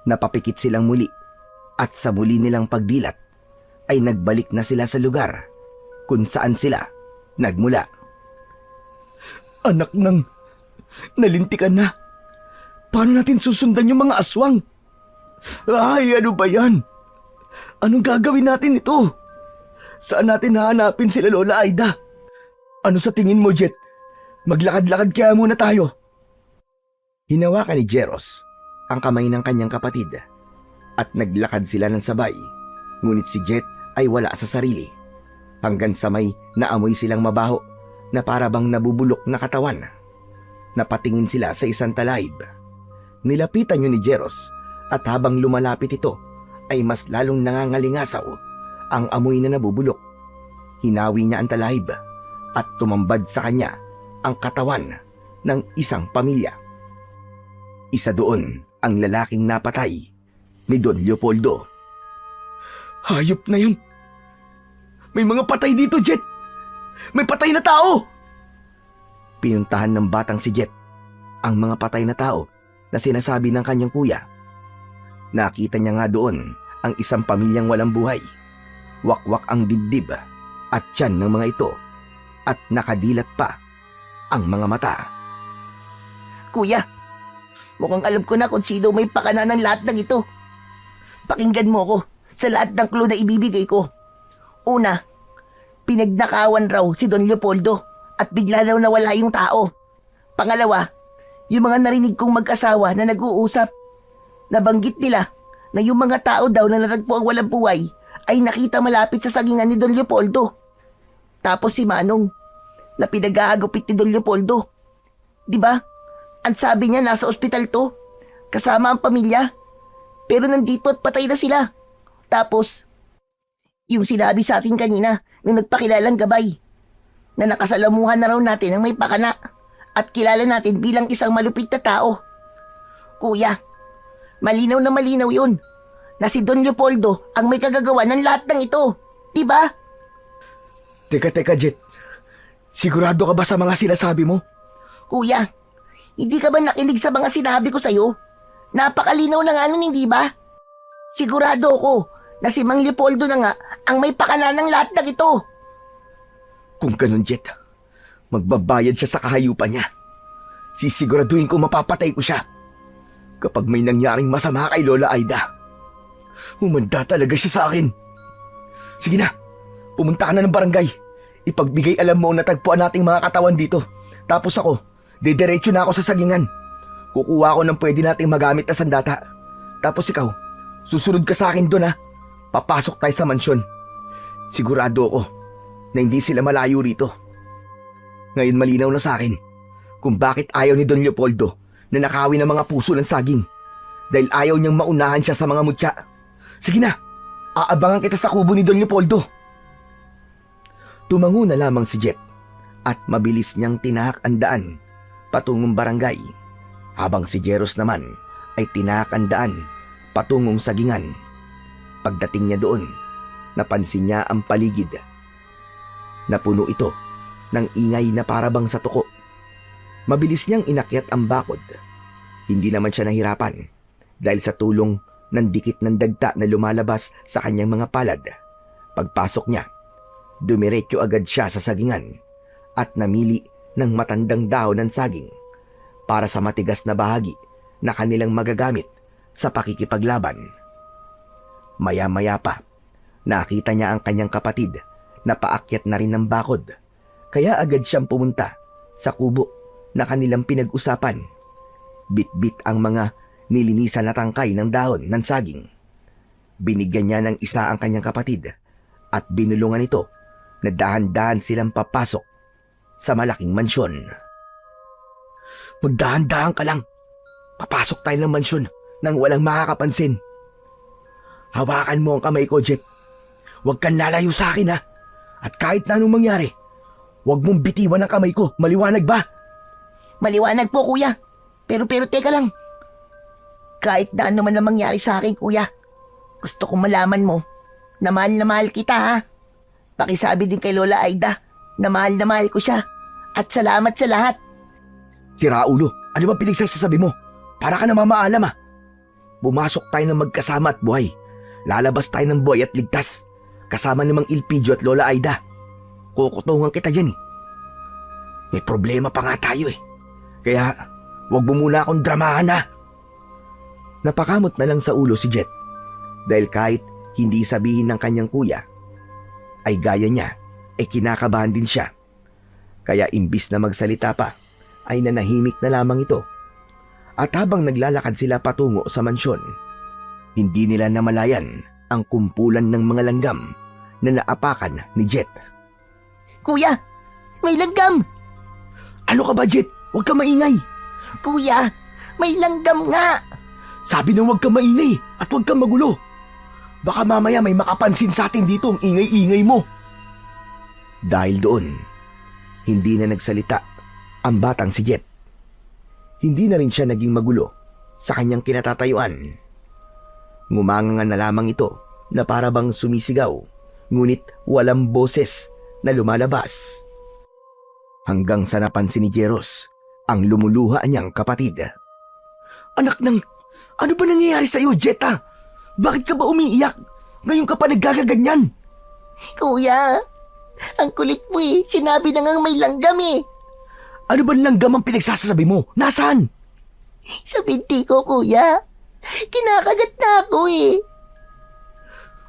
Napapikit silang muli at sa muli nilang pagdilat ay nagbalik na sila sa lugar kung saan sila nagmula. Anak ng nalintikan na. Paano natin susundan yung mga aswang? Ay, ano ba yan? Anong gagawin natin ito? Saan natin hahanapin sila Lola Aida? Ano sa tingin mo, Jet? Maglakad-lakad kaya muna tayo. Hinawakan ni Jeros ang kamay ng kanyang kapatid at naglakad sila ng sabay. Ngunit si Jet ay wala sa sarili. Hanggang sa may naamoy silang mabaho na para bang nabubulok na katawan. Napatingin sila sa isang talayb. Nilapitan yun ni Jeros at habang lumalapit ito ay mas lalong nangangalingasaw ang amoy na nabubulok. hinawi niya ang talahib at tumambad sa kanya ang katawan ng isang pamilya. Isa doon ang lalaking napatay ni Don Leopoldo. Hayop na yun! May mga patay dito, Jet! May patay na tao! Pinuntahan ng batang si Jet ang mga patay na tao na sinasabi ng kanyang kuya. Nakita niya nga doon ang isang pamilyang walang buhay. Wakwak ang dibdib at tiyan ng mga ito at nakadilat pa ang mga mata. Kuya, mukhang alam ko na kung sino may pakana ng lahat ng ito. Pakinggan mo ko sa lahat ng clue na ibibigay ko. Una, pinagnakawan raw si Don Leopoldo at bigla daw nawala yung tao. Pangalawa, yung mga narinig kong mag-asawa na nag-uusap. Nabanggit nila na yung mga tao daw na natagpo ang walang buhay ay nakita malapit sa sagingan ni Don Leopoldo. Tapos si Manong na pinag-aagupit ni Don Leopoldo. Diba? Ang sabi niya nasa ospital to, kasama ang pamilya. Pero nandito at patay na sila. Tapos, yung sinabi sa atin kanina nung nagpakilalang gabay, na nakasalamuhan na raw natin ang may pakana at kilala natin bilang isang malupit na tao. Kuya, malinaw na malinaw yun na si Don Leopoldo ang may kagagawa ng lahat ng ito. Diba? Teka, Jet. Sigurado ka ba sa mga sinasabi mo? Kuya, hindi ka ba nakinig sa mga sinabi ko sa'yo? Napakalinaw na nga nun, hindi ba? Sigurado ako na si Mang Leopoldo na nga ang may pakana ng lahat ng ito. Kung ganun, Jet, magbabayad siya sa kahayupan niya. Sisiguraduhin ko mapapatay ko siya. Kapag may nangyaring masama kay Lola Aida, humanda talaga siya sa akin. Sige na, pumunta ka na ng barangay. Ipagbigay alam mo na tagpuan nating mga katawan dito. Tapos ako, didiretso na ako sa sagingan. Kukuha ko ng pwede nating magamit na sandata. Tapos ikaw, susunod ka sa akin doon, ha. Papasok tayo sa mansyon. Sigurado ako na hindi sila malayo rito. Ngayon malinaw na sa akin kung bakit ayaw ni Don Leopoldo na nakawin ng mga puso ng saging. Dahil ayaw niyang maunahan siya sa mga mutya. Sige na, aabangan kita sa kubo ni Don Leopoldo. Tumango na lamang si Jet at mabilis niyang tinahak ang daan patungong barangay, habang si Jeros naman ay tinahak ang daan patungong sagingan. Pagdating niya doon, napansin niya ang paligid. Napuno ito ng ingay na parabang sa tuko. Mabilis niyang inakyat ang bakod. Hindi naman siya nahirapan dahil sa tulong ng dikit ng dagta na lumalabas sa kanyang mga palad. Pagpasok niya, dumiretso agad siya sa sagingan at namili ng matandang dahon ng saging para sa matigas na bahagi na kanilang magagamit sa pakikipaglaban. Maya-maya pa, nakita niya ang kanyang kapatid na paakyat na rin ng bakod, kaya agad siyang pumunta sa kubo na kanilang pinag-usapan. Bit-bit ang mga nilinisan na tangkay ng dahon ng saging. Binigyan niya ng isa ang kanyang kapatid at binulungan ito na dahan-dahan silang papasok sa malaking mansyon. Magdahan-dahan ka lang. Papasok tayo ng mansyon nang walang makakapansin. Hawakan mo ang kamay ko, Jet. Huwag kang lalayo sa akin, ha? At kahit na anong mangyari, huwag mong bitiwan ang kamay ko. Maliwanag ba? Maliwanag po, kuya. Pero teka lang. Kahit na ano man ang mangyari sa akin, kuya, gusto kong malaman mo na mahal kita, ha? Pakisabi din kay Lola Aida na mahal ko siya. At salamat sa lahat. Si Raulo, ano ba pinagsasabi mo? Para ka na mamaalam, ha? Bumasok tayo ng magkasama at buhay. Lalabas tayo ng buhay at ligtas. Kasama namang Ilpidio at Lola Aida. Kukutungan kita dyan, eh. May problema pa nga tayo, eh. Kaya, wag mo muna akong dramahan, ha? Napakamot na lang sa ulo si Jet. Dahil kahit hindi sabihin ng kanyang kuya, ay gaya niya, ay kinakabahan din siya. Kaya imbis na magsalita pa, ay nanahimik na lamang ito. At habang naglalakad sila patungo sa mansyon, hindi nila namalayan ang kumpulan ng mga langgam na naapakan ni Jet. Kuya, may langgam! Ano ka ba, Jet? Huwag ka maingay! Kuya, may langgam nga! Sabi na huwag ka maingay at huwag kang magulo. Baka mamaya may makapansin sa atin dito ang ingay-ingay mo. Dahil doon, hindi na nagsalita ang batang si Jet. Hindi na rin siya naging magulo sa kanyang kinatatayuan. Ngumangangan na lamang ito na para bang sumisigaw, ngunit walang boses na lumalabas. Hanggang sa napansin ni Jeros ang lumuluha niyang kapatid. Anak ng, ano ba nangyayari sa iyo, Jetta? Bakit ka ba umiiyak? Ngayon ka pa nagkakaganyan? Kuya, ang kulit mo eh. Sinabi na ngang may langgam eh. Ano ba langgam ang pinagsasabi mo? Nasaan? Sa binti ko, kuya. Kinakagat na ako eh.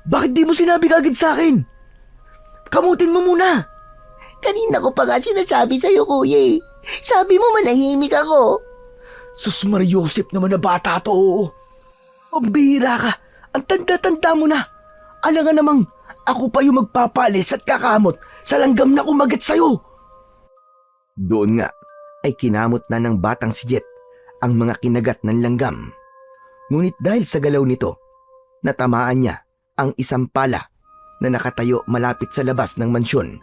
Bakit di mo sinabi kagad sa akin? Kamutin mo muna. Kanina ko pa nga sinasabi sa'yo, kuya eh. Sabi mo manahimik ako. Sus Mariosep naman na bata to, oo. Pambihira ka. Ang tanda-tanda mo na. Alangan namang ako pa yung magpapalis at kakamot sa langgam na kumagat sa'yo. Doon nga ay kinamot na ng batang si Jet ang mga kinagat ng langgam. Ngunit dahil sa galaw nito, natamaan niya ang isang pala na nakatayo malapit sa labas ng mansyon.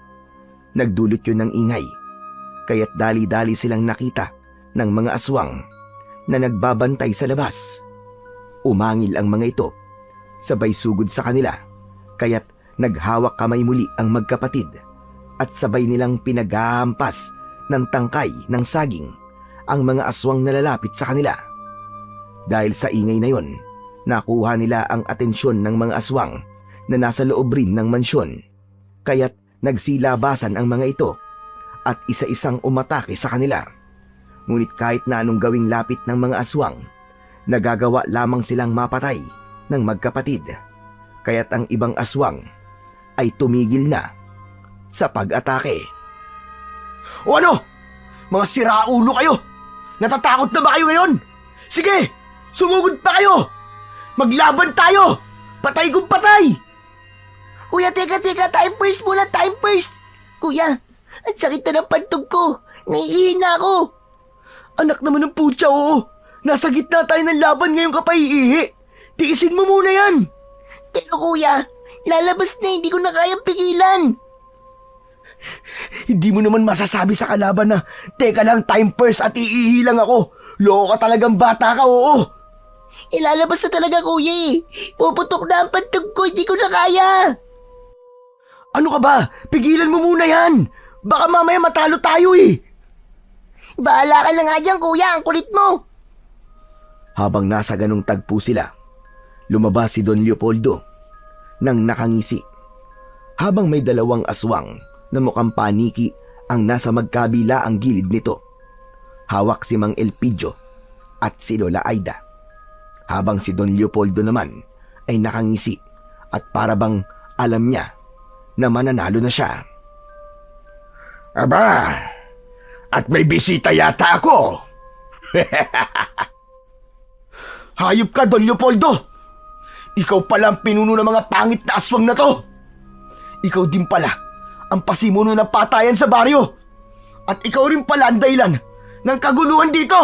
Nagdulot yun ng ingay, kaya't dali-dali silang nakita ng mga aswang na nagbabantay sa labas. Umangil ang mga ito, sabay sugod sa kanila, kaya't naghawak kamay muli ang magkapatid at sabay nilang pinaghahampas ng tangkay ng saging ang mga aswang na lalapit sa kanila. Dahil sa ingay na yon, nakuha nila ang atensyon ng mga aswang na nasa loob rin ng mansyon, kaya't nagsilabasan ang mga ito at isa-isang umatake sa kanila. Ngunit kahit na anong gawing lapit ng mga aswang, nagagawa lamang silang mapatay ng magkapatid, kaya't ang ibang aswang ay tumigil na sa pag-atake. O ano? Mga siraulo kayo! Natatakot na ba kayo ngayon? Sige! Sumugod pa kayo! Maglaban tayo! Patay kung patay! Kuya, teka, time first muna, time first. Kuya, ang sakit na ng pantog ko. Naiihi na ako. Anak naman ng putya, oo. Nasa gitna tayo ng laban ngayon ka pa iihi. Tiisin mo muna yan. Pero kuya, lalabas na, hindi ko na kayang pigilan. Hindi mo naman masasabi sa kalaban na, teka lang, time first at iihi lang ako. Loko ka talagang bata ka, oo. Ilalabas na talaga, kuya eh. Puputok na ang pantog ko, hindi ko na kaya. Ano ka ba? Pigilan mo muna yan. Baka mamaya matalo tayo eh. Bahala ka na nga dyan, kuya, ang kulit mo. Habang nasa ganong tagpo sila, lumabas si Don Leopoldo nang nakangisi. Habang may dalawang aswang na mukhang paniki ang nasa magkabila ang gilid nito. Hawak si Mang Elpidio at si Lola Aida. Habang si Don Leopoldo naman ay nakangisi at para bang alam niya na mananalo na siya. Aba, at may bisita yata ako. Hayop ka, Don Leopoldo! Ikaw pala ang pinuno ng mga pangit na aswang na to! Ikaw din pala ang pasimuno ng patayan sa baryo! At ikaw rin pala ang dahilan ng kaguluhan dito!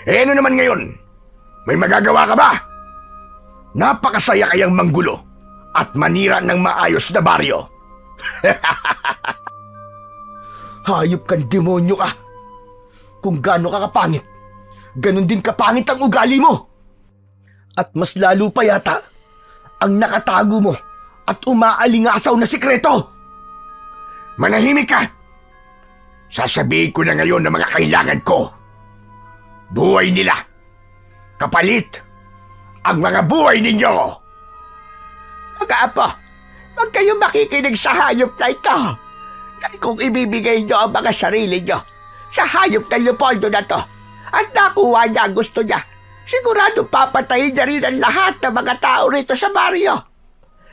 Ano naman ngayon? May magagawa ka ba? Napakasaya kayang manggulo at manira ng maayos na baryo. Hayop kang demonyo ka! Kung gaano ka kapangit, ganon din kapangit ang ugali mo! At mas lalo pa yata ang nakatago mo at umaalingasaw na sikreto! Manahimik ka! Sasabihin ko na ngayon ang mga kailangan ko. Buhay nila. Kapalit ang mga buhay ninyo. Mga apo, huwag kayong makikinig sa hayop na ito. Dahil kung ibibigay nyo ang mga sarili nyo sa hayop na Leopoldo na to at nakuha niya ang gusto niya, sigurado papatayin niya rin ang lahat ng mga tao rito sa baryo.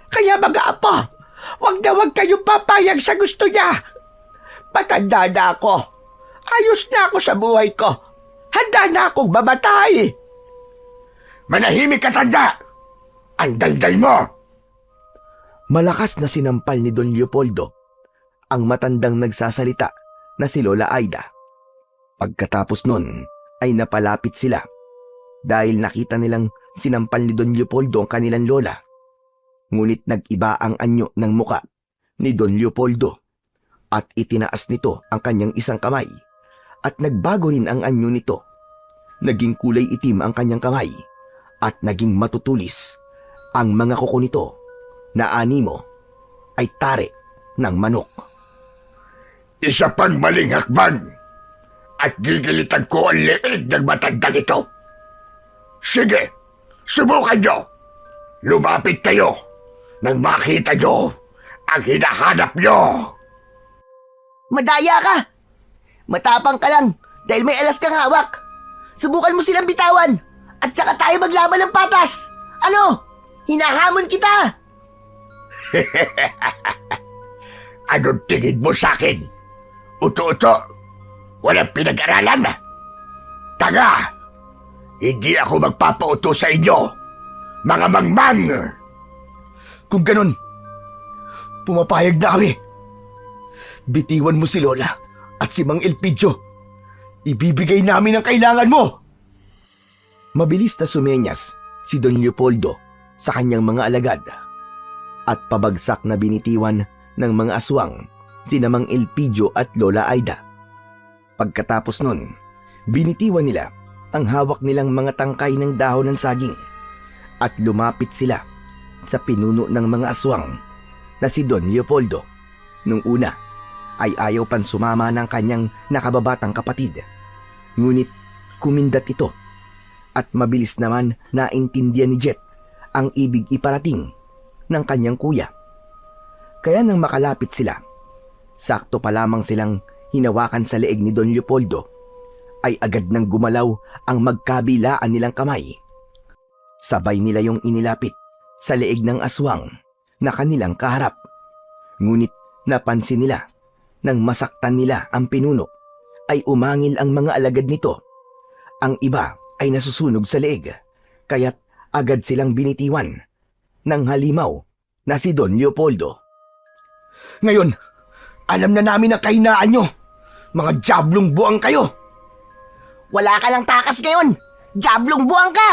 Kaya mga apo, huwag kayong papayag sa gusto niya. Matanda na ako. Ayos na ako sa buhay ko. Handa na akong mamatay. Manahimik ka, tanda! Ang daldal mo! Malakas na sinampal ni Don Leopoldo ang matandang nagsasalita na si Lola Aida. Pagkatapos nun ay napalapit sila dahil nakita nilang sinampal ni Don Leopoldo ang kanilang lola. Ngunit nag-iba ang anyo ng muka ni Don Leopoldo at itinaas nito ang kanyang isang kamay at nagbago rin ang anyo nito. Naging kulay itim ang kanyang kamay at naging matutulis ang mga kuko nito na animo ay tare ng manok. Isa pang maling hakbang at gigilitan ko ang leeg ng matandang ito. Sige, subukan nyo. Lumapit kayo nang makita nyo ang hinahanap nyo. Madaya ka! Matapang ka lang dahil may alas kang hawak. Subukan mo silang bitawan at saka tayo maglaban ng patas. Ano? Hinahamon kita! Anong tingin mo sa akin? Uto-uto, walang pinag-aralan. Tanga! Hindi ako magpapauto sa inyo, mga mangmang! Kung ganun, pumapayag na kami. Bitiwan mo si Lola at si Mang Elpidio. Ibibigay namin ang kailangan mo. Mabilis na sumenyas si Don Leopoldo sa kanyang mga alagad at pabagsak na binitiwan ng mga aswang sina Mang Elpidio at Lola Aida. Pagkatapos nun, binitiwan nila ang hawak nilang mga tangkay ng dahon ng saging at lumapit sila sa pinuno ng mga aswang na si Don Leopoldo. Nung una ay ayaw pan sumama ng kanyang nakababatang kapatid. Ngunit kumindat ito at mabilis naman naintindihan ni Jet ang ibig iparating ng kanyang kuya. Kaya nang makalapit sila, sakto pa lamang silang hinawakan sa leeg ni Don Leopoldo, ay agad nang gumalaw ang magkabilaan nilang kamay. Sabay nila yung inilapit sa leeg ng aswang na kanilang kaharap. Ngunit napansin nila nang masaktan nila ang pinuno ay umangil ang mga alagad nito. Ang iba ay nasusunog sa leeg, kaya't agad silang binitiwan ng halimaw na si Don Leopoldo. Ngayon, alam na namin ang kahinaan nyo. Mga diablong buwang kayo. Wala ka lang takas ngayon! Diablong buwang ka!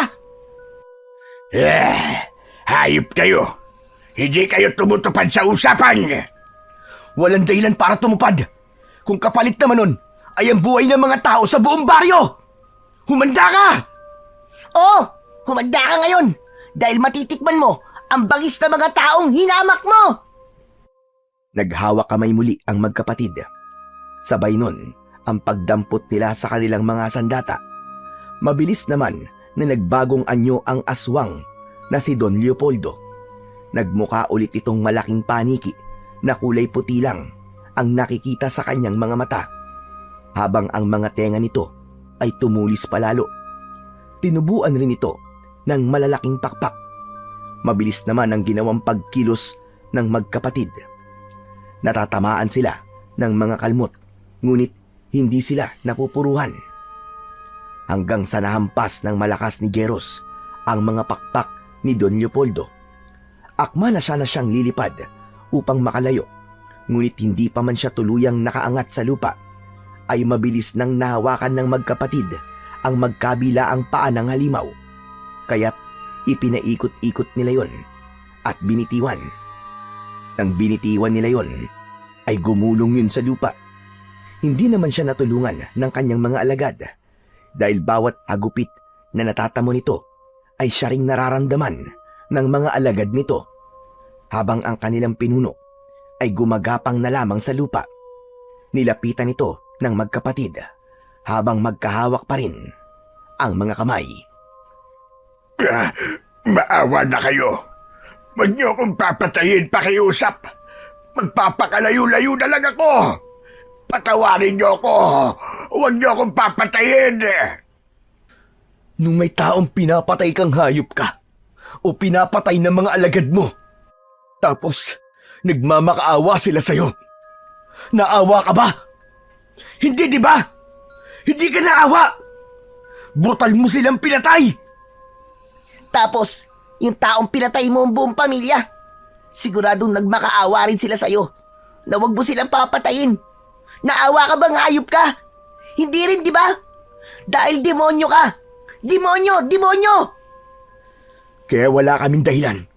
Hayop kayo. Hindi kayo tumutupad sa usapan. Walang dahilan para tumupad. Kung kapalit naman nun ay ang buhay ng mga tao sa buong baryo. Humanda ka! Oo! Humanda ka ngayon! Dahil matitikman mo ang bangis na mga taong hinamak mo! Naghawak kamay muli ang magkapatid. Sabay nun ang pagdampot nila sa kanilang mga sandata. Mabilis naman na nagbagong anyo ang aswang na si Don Leopoldo. Nagmuka ulit itong malaking paniki na kulay puti lang ang nakikita sa kanyang mga mata, habang ang mga tenga nito ay tumulis palalo. Tinubuan rin ito ng malalaking pakpak. Mabilis naman ang ginawang pagkilos ng magkapatid. Natatamaan sila ng mga kalmot, ngunit hindi sila napupuruhan. Hanggang sa nahampas ng malakas ni Jeros ang mga pakpak ni Don Leopoldo. Akma na siyang lilipad upang makalayo, ngunit hindi pa man siya tuluyang nakaangat sa lupa, ay mabilis nang nahawakan ng magkapatid ang magkabilaang paa ng halimaw. Kaya't ipinaikot-ikot nila yon at binitiwan. Nang binitiwan nila yon, ay gumulong yun sa lupa. Hindi naman siya natulungan ng kanyang mga alagad dahil bawat hagupit na natatamo nito ay siya ring nararamdaman ng mga alagad nito, habang ang kanilang pinuno ay gumagapang na lamang sa lupa. Nilapitan ito ng magkapatid habang magkahawak pa rin ang mga kamay. Maawa na kayo. Huwag niyo akong papatayin, pakiusap. Magpapakalayo-layo na lang ako. Patawarin niyo ako. Huwag niyo akong papatayin. Nung may taong pinapatay kang hayop ka o pinapatay ng mga alagad mo, tapos nagmamakaawa sila sa'yo, naawa ka ba? Hindi, di ba? Hindi ka naawa. Brutal mo silang pinatay. Tapos, yung taong pinatay mo ang buong pamilya, siguradong nagmakaawa rin sila sa'yo na huwag mo silang papatayin. Naawa ka bang hayop ka? Hindi rin, di ba? Dahil demonyo ka. Demonyo! Demonyo! Kaya wala kaming dahilan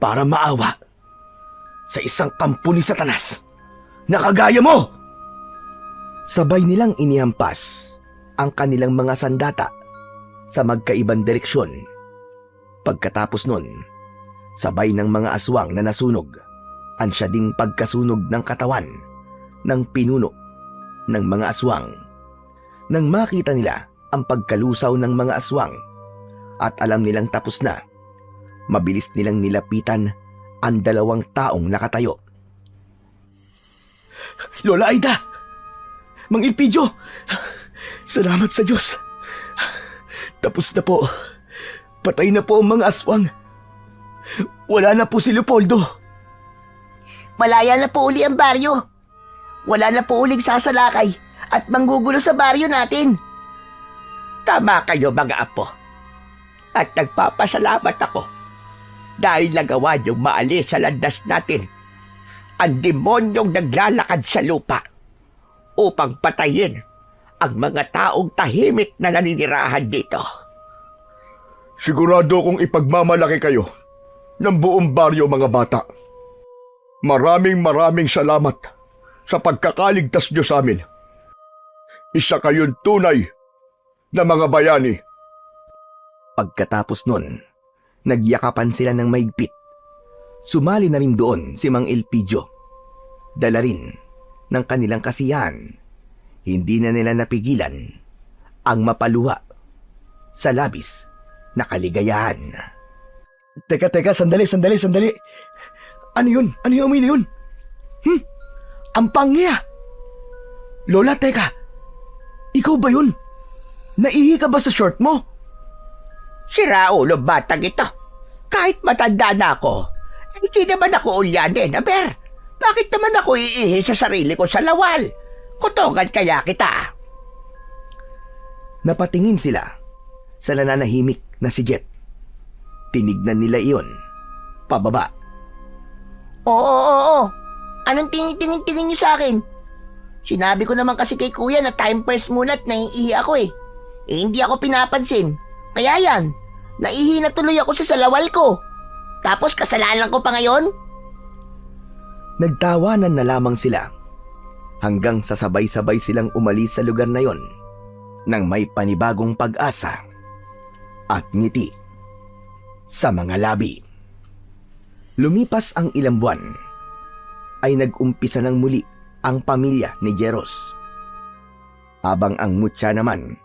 para maawa sa isang kampo ni Satanas na kagaya mo. Sabay nilang inihampas ang kanilang mga sandata sa magkaibang direksyon. Pagkatapos nun, sabay ng mga aswang na nasunog ang siya ding pagkasunog ng katawan ng pinuno ng mga aswang. Nang makita nila ang pagkalusaw ng mga aswang at alam nilang tapos na, mabilis nilang nilapitan ang 2 taong nakatayo. Lola Aida! Mang Ilpidio! Salamat sa Diyos! Tapos na po. Patay na po ang mga aswang. Wala na po si Leopoldo. Malaya na po uli ang baryo. Wala na po uling sasalakay at manggugulo sa baryo natin. Tama kayo mga apo. At nagpapasalamat ako dahil nagawa niyong maalis sa landas natin ang demonyong naglalakad sa lupa upang patayin ang mga taong tahimik na naninirahan dito. Sigurado kong ipagmamalaki kayo ng buong baryo, mga bata. Maraming salamat sa pagkakaligtas niyo sa amin. Isa kayong tunay na mga bayani. Pagkatapos nun, nagyakapan sila ng maigpit. Sumali na rin doon si Mang Ilpidio. Dala rin ng kanilang kasiyahan. Hindi na nila napigilan ang mapaluha sa labis na kaligayahan. Teka, sandali. Ano yun? Ano yung amoy na yun? Ang pangya! Lola, teka. Ikaw ba yun? Naihi ka ba sa short mo? Sira ulo batang ito. Kahit matanda na ako, hindi naman ako ulyanin. Aber, bakit naman ako iihi sa sarili ko sa lawal? Kutongan kaya kita. Napatingin sila sa nananahimik na si Jet. Tinignan nila iyon pababa. Oo. Anong tingin niyo sa akin? Sinabi ko naman kasi kay kuya na time first muna at naiihi ako eh. Hindi ako pinapansin. Kaya yan, naihi na tuloy ako sa salawal ko. Tapos kasalanan ko pa ngayon? Nagtawanan na lamang sila hanggang sa sabay-sabay silang umalis sa lugar na yon nang may panibagong pag-asa at ngiti sa mga labi. Lumipas ang ilang buwan ay nag-umpisa ng muli ang pamilya ni Jeros. Habang ang mutya naman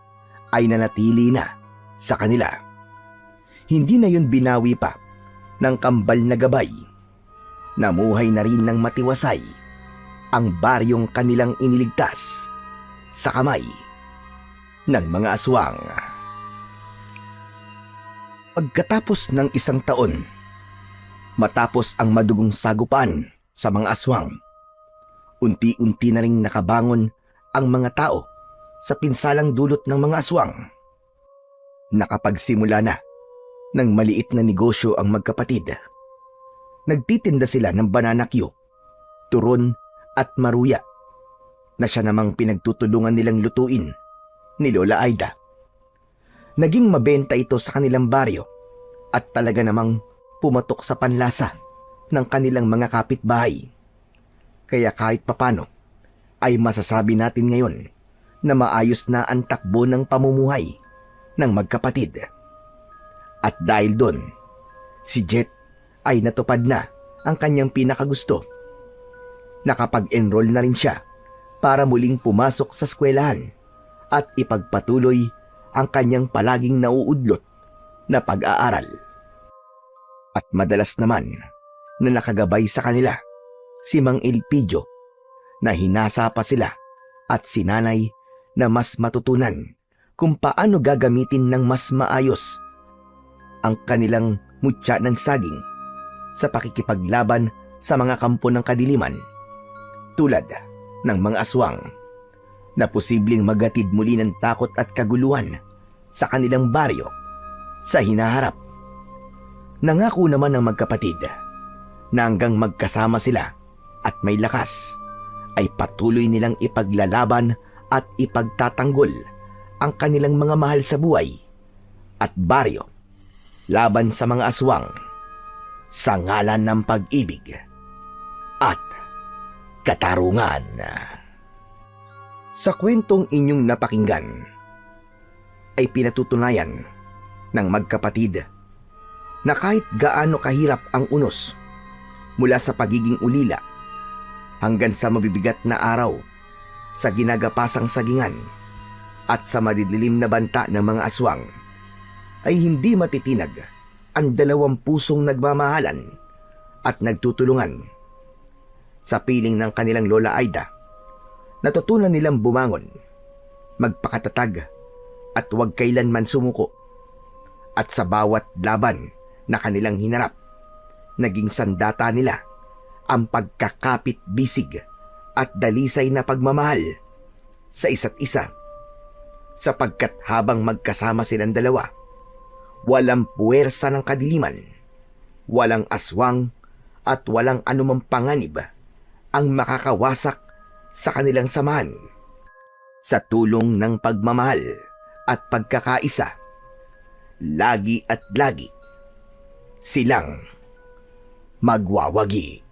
ay nanatili na sa kanila. Hindi na yun binawi pa ng kambal na gabay. Namuhay na rin ng matiwasay ang baryong kanilang iniligtas sa kamay ng mga aswang. Pagkatapos ng 1 taon, matapos ang madugong sagupan sa mga aswang, unti-unti na ring nakabangon ang mga tao sa pinsalang dulot ng mga aswang. Nakapagsimula na ng maliit na negosyo ang magkapatid. Nagtitinda sila ng banana Q, turon at maruya na siya namang pinagtutulungan nilang lutuin ni Lola Aida. Naging mabenta ito sa kanilang baryo at talaga namang pumatok sa panlasa ng kanilang mga kapitbahay. Kaya kahit papano ay masasabi natin ngayon na maayos na ang takbo ng pamumuhay ng magkapatid. At dahil doon, si Jet ay natupad na ang kanyang pinakagusto. Nakapag-enroll na rin siya para muling pumasok sa eskwelahan at ipagpatuloy ang kanyang palaging nauudlot na pag-aaral. At madalas naman na nakagabay sa kanila si Mang Ilpidio na hinasa pa sila at si Nanay na mas matutunan kung paano gagamitin ng mas maayos ang kanilang mutya ng saging sa pakikipaglaban sa mga kampo ng kadiliman tulad ng mga aswang na posibleng magatid muli ng takot at kaguluhan sa kanilang baryo sa hinaharap. Nangako naman ng magkapatid na hanggang magkasama sila at may lakas ay patuloy nilang ipaglalaban at ipagtatanggol ang kanilang mga mahal sa buhay at baryo laban sa mga aswang. sa ngalan ng pag-ibig at katarungan. Sa kwentong inyong napakinggan ay pinatutunayan ng magkapatid na kahit gaano kahirap ang unos mula sa pagiging ulila hanggang sa mabibigat na araw sa ginagapasang sagingan at sa madidilim na banta ng mga aswang, ay hindi matitinag ang dalawang pusong nagmamahalan at nagtutulungan. Sa piling ng kanilang Lola Aida, natutunan nilang bumangon, magpakatatag at huwag kailanman sumuko. At sa bawat laban na kanilang hinarap, naging sandata nila ang pagkakapit-bisig at dalisay na pagmamahal sa isa't isa. Sapagkat habang magkasama silang dalawa, walang puwersa ng kadiliman, walang aswang at walang anumang panganib ang makakawasak sa kanilang samahan. Sa tulong ng pagmamahal at pagkakaisa, lagi at lagi silang magwawagi.